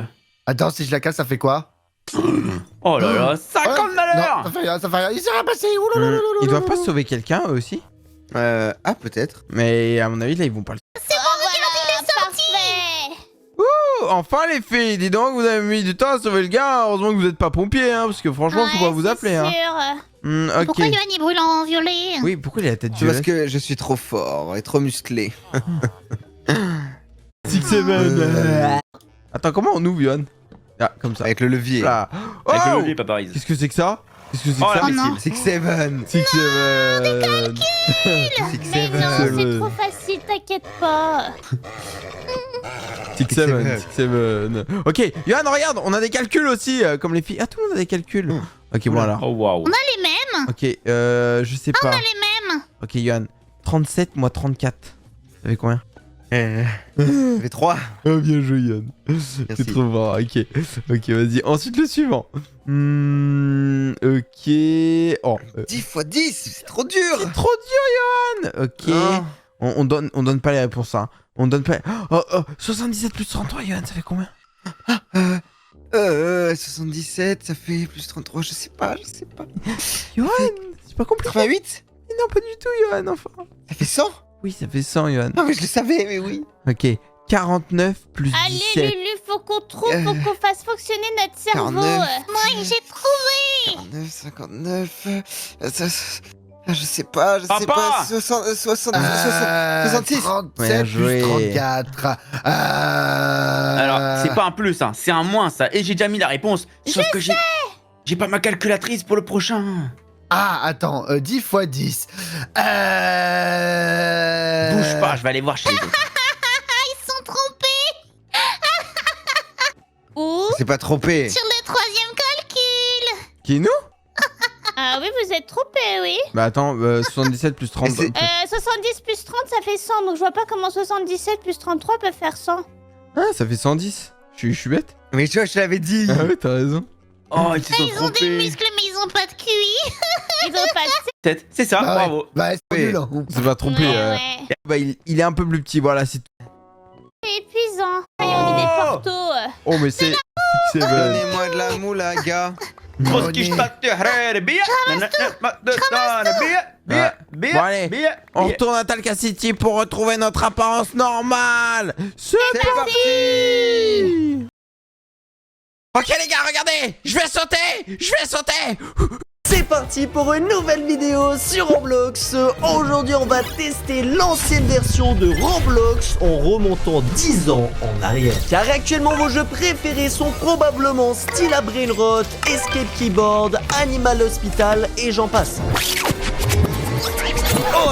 S7: Attends, si je la casse, ça fait quoi?
S16: Oh là là, 50 malheurs.
S7: Non, ça fait rien, ça fait rien. Il s'est rien passé.
S14: Ils doivent pas sauver quelqu'un, eux aussi?
S10: Ah, peut-être.
S14: Mais à mon avis, là, ils vont pas le...
S15: C'est bon, regarde, il est sorti.
S14: Ouh, enfin les filles, dis donc, vous avez mis du temps à sauver le gars. Heureusement que vous êtes pas pompier, hein, parce que franchement, faut pas vous appeler, hein. Ok.
S15: Pourquoi Yoann il brûle en violet?
S14: Oui, pourquoi il a la tête
S10: C'est parce
S14: violette?
S10: que je suis trop fort et trop musclé.
S14: Attends, comment on ouvre, Yoann? Ah, comme ça.
S10: Avec le levier.
S14: Là.
S16: Avec le
S14: Oh,
S16: levier, Paparise.
S14: qu'est-ce que c'est que ça? Qu'est-ce que c'est
S16: Oh,
S14: que ça?
S16: l'imbécile.
S10: 6-7.
S14: 6-7.
S5: Mais non, c'est trop facile, t'inquiète pas.
S14: 6-7. Ok, Yoann, regarde, on a des calculs aussi, comme les filles. Ah, tout le monde a des calculs. Ok, bon alors.
S16: Oh waouh.
S15: On a les mêmes.
S14: Ok, je sais
S15: On
S14: pas.
S15: a les mêmes.
S14: Ok, Yoann. 37 moins 34. Ça fait combien?
S10: Ça fait 3.
S14: Oh, bien joué, Yoann. C'est trop fort. Ok, ok, vas-y. Ensuite, le suivant. Ok. Oh.
S10: 10 x 10, c'est trop dur.
S14: C'est trop dur, Yoann. Ok.
S10: Non.
S14: On donne pas les réponses, hein. On donne pas. Oh, 77 plus 33, Yoann, ça fait combien?
S10: 77, ça fait plus 33, je sais pas.
S14: Yoann, c'est pas compliqué.
S10: 88.
S14: non, pas du tout, Johan, enfin.
S10: Ça fait 100?
S14: Oui, ça fait 100, Johan.
S10: Non, mais je le savais, mais oui.
S14: Ok, 49 plus
S5: Allez,
S14: 17.
S5: Lulu, faut qu'on trouve, faut qu'on fasse fonctionner notre cerveau.
S10: 49.
S15: Moi, j'ai trouvé.
S10: 49, 59... je sais pas,
S16: Papa.
S10: 66.
S7: 37
S14: Bien joué.
S7: plus 34.
S16: Alors, c'est pas un plus, hein, c'est un moins, ça. Et j'ai déjà mis la réponse. Sauf que j'ai pas ma calculatrice pour le prochain.
S7: Ah, attends, 10 x 10.
S16: Bouge pas, je vais aller voir chez les autres.
S15: Ils sont trompés.
S5: Où?
S10: C'est pas trompé.
S15: Sur le 3e calcul.
S14: Qui, nous?
S5: Ah oui, vous êtes trompés, oui.
S14: Bah attends, 77 plus 30.
S5: 70 plus 30, ça fait 100, donc je vois pas comment 77 plus 33 peut faire 100.
S14: Ah, ça fait 110. Je suis bête.
S10: Mais tu vois, je te l'avais dit.
S14: Ah ouais, t'as raison.
S16: Oh, ils se sont
S15: Ils ont des
S16: trompés.
S15: muscles, mais ils ont pas de QI.
S5: Ils ont pas de...
S16: Peut-être, c'est ça,
S7: Bah ouais.
S16: bravo.
S7: Bah, c'est nul, hein.
S14: C'est pas trompé.
S5: Ouais, ouais.
S14: Bah, il est un peu plus petit, voilà, c'est tout.
S5: C'est épuisant. Allez, on dit des portos.
S14: Oh, mais c'est... C'est bon.
S10: Donnez-moi de la moula, gars.
S16: Grosse quiche pas de rêve, bien. Bien,
S14: Bon, allez, on retourne à Talca City pour retrouver notre apparence normale. C'est parti. Ok les gars, regardez, je vais sauter.
S17: C'est parti pour une nouvelle vidéo sur Roblox. Aujourd'hui, on va tester l'ancienne version de Roblox en remontant 10 ans en arrière. Car actuellement, vos jeux préférés sont probablement Stilla Brainrot, Escape Keyboard, Animal Hospital et j'en passe. Oh,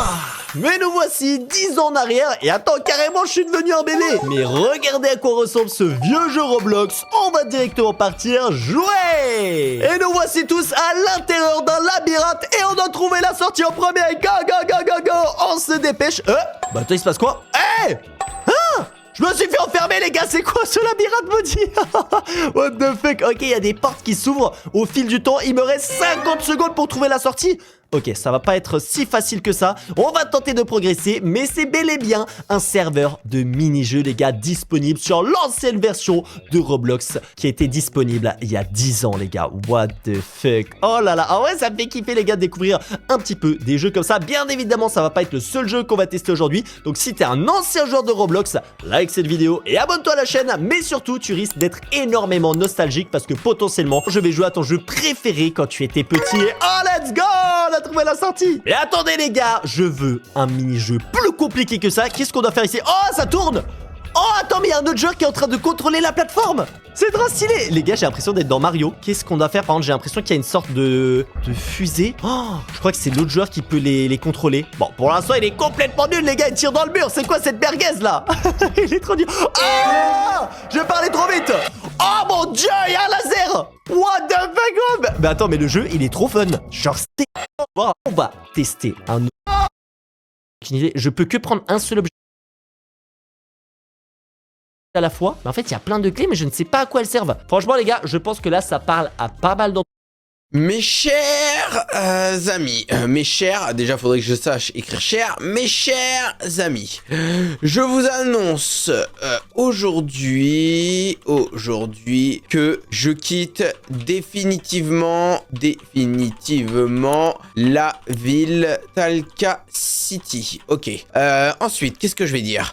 S17: mais nous voici 10 ans en arrière et attends, carrément je suis devenu un bébé. Mais regardez à quoi ressemble ce vieux jeu Roblox. On va directement partir jouer. Et nous voici tous à l'intérieur d'un labyrinthe et on doit trouver la sortie en premier. Go, go, go, go, go. On se dépêche. Bah attends, il se passe quoi? Hey, je me suis fait enfermer les gars, c'est quoi ce labyrinthe maudit? What the fuck? Ok, il y a des portes qui s'ouvrent au fil du temps. Il me reste 50 secondes pour trouver la sortie. Ok, ça va pas être si facile que ça. On va tenter de progresser, mais c'est bel et bien un serveur de mini-jeux, les gars, disponible sur l'ancienne version de Roblox qui était disponible il y a 10 ans, les gars. What the fuck? Oh là là, ah ouais, ça me fait kiffer, les gars, de découvrir un petit peu des jeux comme ça. Bien évidemment, ça va pas être le seul jeu qu'on va tester aujourd'hui. Donc, si t'es un ancien joueur de Roblox, like cette vidéo et abonne-toi à la chaîne. Mais surtout, tu risques d'être énormément nostalgique parce que potentiellement, je vais jouer à ton jeu préféré quand tu étais petit. Et oh, let's go! On a trouvé la sortie. Et attendez les gars, je veux un mini-jeu plus compliqué que ça. Qu'est-ce qu'on doit faire ici? Oh, ça tourne. Oh, attends, mais il y a un autre joueur qui est en train de contrôler la plateforme. C'est trop stylé. Les gars, j'ai l'impression d'être dans Mario. Qu'est-ce qu'on doit faire? Par contre, j'ai l'impression qu'il y a une sorte de fusée. Oh, je crois que c'est l'autre joueur qui peut les contrôler. Bon, pour l'instant, il est complètement nul, les gars. Il tire dans le mur. C'est quoi cette merguez là? Il est trop dur. Oh, je parlais trop vite. Oh mon dieu, il y a un laser. What the fuck? Mais attends, mais le jeu, il est trop fun. Genre, on va tester un autre. Je peux que prendre un seul objet à la fois. Mais en fait, il y a plein de clés, mais je ne sais pas à quoi elles servent. Franchement, les gars, je pense que là, ça parle à pas mal d'entre.
S14: Mes chers amis, mes chers, déjà faudrait que je sache écrire cher, mes chers amis, je vous annonce aujourd'hui que je quitte définitivement la ville Talca City. Ok. Ensuite, qu'est-ce que je vais dire?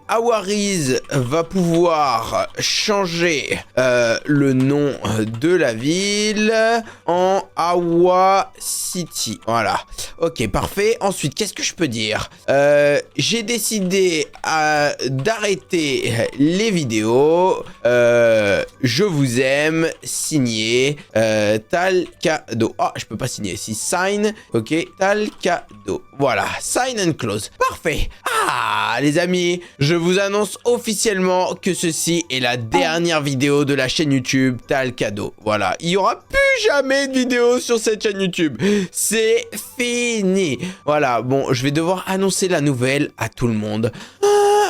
S14: Awariz va pouvoir changer le nom de la ville en Awa City. Voilà. Ok, parfait. Ensuite, qu'est-ce que je peux dire? J'ai décidé d'arrêter les vidéos. Je vous aime. Signé Talcado. Ah, je peux pas signer ici. Sign. Ok, Talcado. Voilà. Sign and close. Parfait. Ah, les amis, je vous annonce officiellement que ceci est la dernière vidéo de la chaîne YouTube Talcado. Voilà. Il n'y aura plus jamais de vidéo sur cette chaîne YouTube. C'est fini. Voilà, bon, je vais devoir annoncer la nouvelle à tout le monde.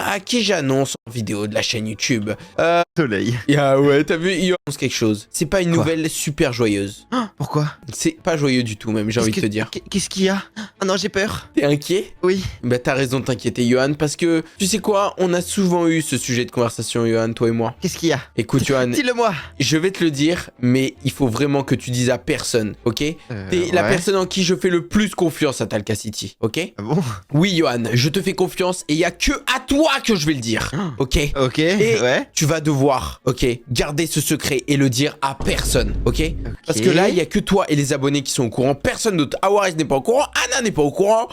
S14: À qui j'annonce? vidéo de la chaîne YouTube.
S10: Soleil.
S14: Ouais, t'as vu, il annonce quelque chose. C'est pas une nouvelle super joyeuse.
S10: Pourquoi?
S14: C'est pas joyeux du tout même, j'ai envie de te dire.
S10: Qu'est-ce qu'il y a? Ah non, j'ai peur.
S14: T'es inquiet?
S10: Oui.
S14: Bah t'as raison de t'inquiéter, Johan, parce que tu sais quoi, on a souvent eu ce sujet de conversation, Johan, toi et moi.
S10: Qu'est-ce qu'il y a?
S14: Écoute, Johan,
S10: dis-le-moi.
S14: je vais te le dire, mais il faut vraiment que tu dises à personne, ok? T'es la personne en qui je fais le plus confiance à Talca City, ok?
S10: Ah bon?
S14: Oui, Johan, je te fais confiance et il y a que à toi que je vais le dire, ok?
S10: Ok,
S14: et
S10: ouais.
S14: tu vas devoir, ok, garder ce secret et le dire à personne, ok? Parce que là, il y a que toi et les abonnés qui sont au courant, personne d'autre. Awaris n'est pas au courant, Anna n'est pas au courant,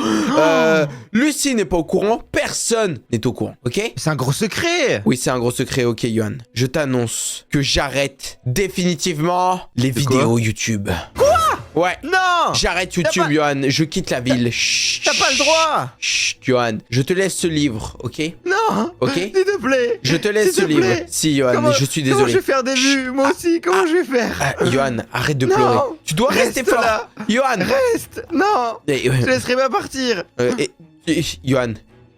S14: Lucie n'est pas au courant, personne n'est au courant, ok?
S10: C'est un gros secret.
S14: Oui, c'est un gros secret, ok, Johan. Je t'annonce que j'arrête définitivement les vidéos YouTube.
S10: Quoi?
S14: Ouais.
S10: Non.
S14: J'arrête YouTube, Johan. Je quitte la ville. Chut.
S10: T'as pas le droit.
S14: Chut, Johan. Je te laisse ce livre, ok?
S10: Non.
S14: Ok?
S10: S'il te plaît.
S14: Je te laisse ce livre. Si, Johan, je suis désolé.
S10: Comment je vais faire des vues? Moi aussi, comment je vais faire?
S14: Johan, arrête de pleurer. Tu dois rester fort.
S10: Là.
S14: Johan.
S10: Reste. Non. Je laisserai pas partir.
S14: Johan,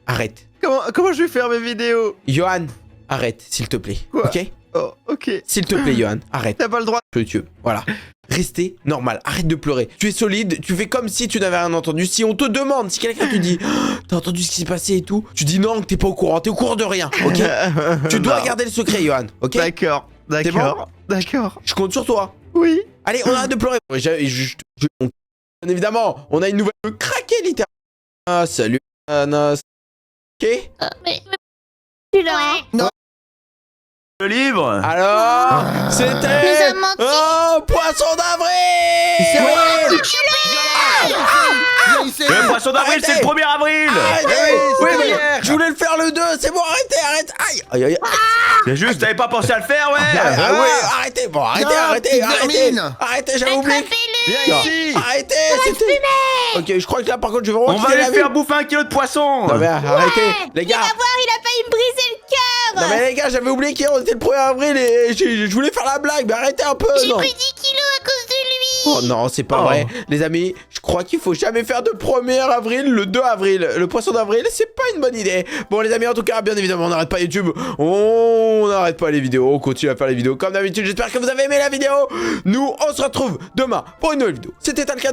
S14: arrête.
S10: Comment je vais faire mes vidéos?
S14: Johan, arrête, s'il te plaît.
S10: Quoi?
S14: Ok?
S10: Oh, ok.
S14: S'il te plaît, Johan, arrête.
S10: T'as pas le droit.
S14: YouTube, voilà. Restez normal, arrête de pleurer. Tu es solide, tu fais comme si tu n'avais rien entendu. Si on te demande, si quelqu'un te dit t'as entendu ce qui s'est passé et tout, tu dis non, que t'es pas au courant, t'es au courant de rien, ok? Tu dois garder le secret, Johan, ok?
S10: D'accord, d'accord, d'accord.
S14: Je compte sur toi.
S10: Oui.
S14: Allez, on arrête de pleurer. Bien évidemment, on a une nouvelle craquée, littéralement. Ah, salut, Anna. Ok?
S5: Mais... Tu l'as.
S16: Non. Le livre.
S14: Alors, c'était un poisson d'avril.
S16: Le poisson d'avril, c'est le 1er avril.
S14: Oui, mais je voulais le faire le 2. C'est bon, arrête. Aïe.
S16: C'est juste, t'avais pas pensé à le faire, ouais.
S14: Arrêtez. Bon, arrêtez. J'avais oublié.
S16: Viens ici.
S14: Arrêtez, c'était... Ok, je crois que là, par contre, je vais vraiment...
S16: On va lui faire bouffer 1 kilo de poisson.
S14: Non mais arrêtez, les gars.
S5: Il a failli me briser le cœur.
S14: Non mais les gars, j'avais oublié qu'on était le 1er avril et je voulais faire la blague, mais arrêtez un peu.
S15: J'ai pris 10 kilos à cause de lui.
S14: Oh non, c'est pas vrai. Les amis, je crois qu'il faut jamais faire de 1er avril, le 2 avril. Le poisson d'avril, c'est pas une bonne idée. Bon les amis, en tout cas, bien évidemment, on n'arrête pas YouTube. On n'arrête pas les vidéos, on continue à faire les vidéos comme d'habitude. J'espère que vous avez aimé la vidéo. Nous, on se retrouve demain pour une nouvelle vidéo. C'était Talca.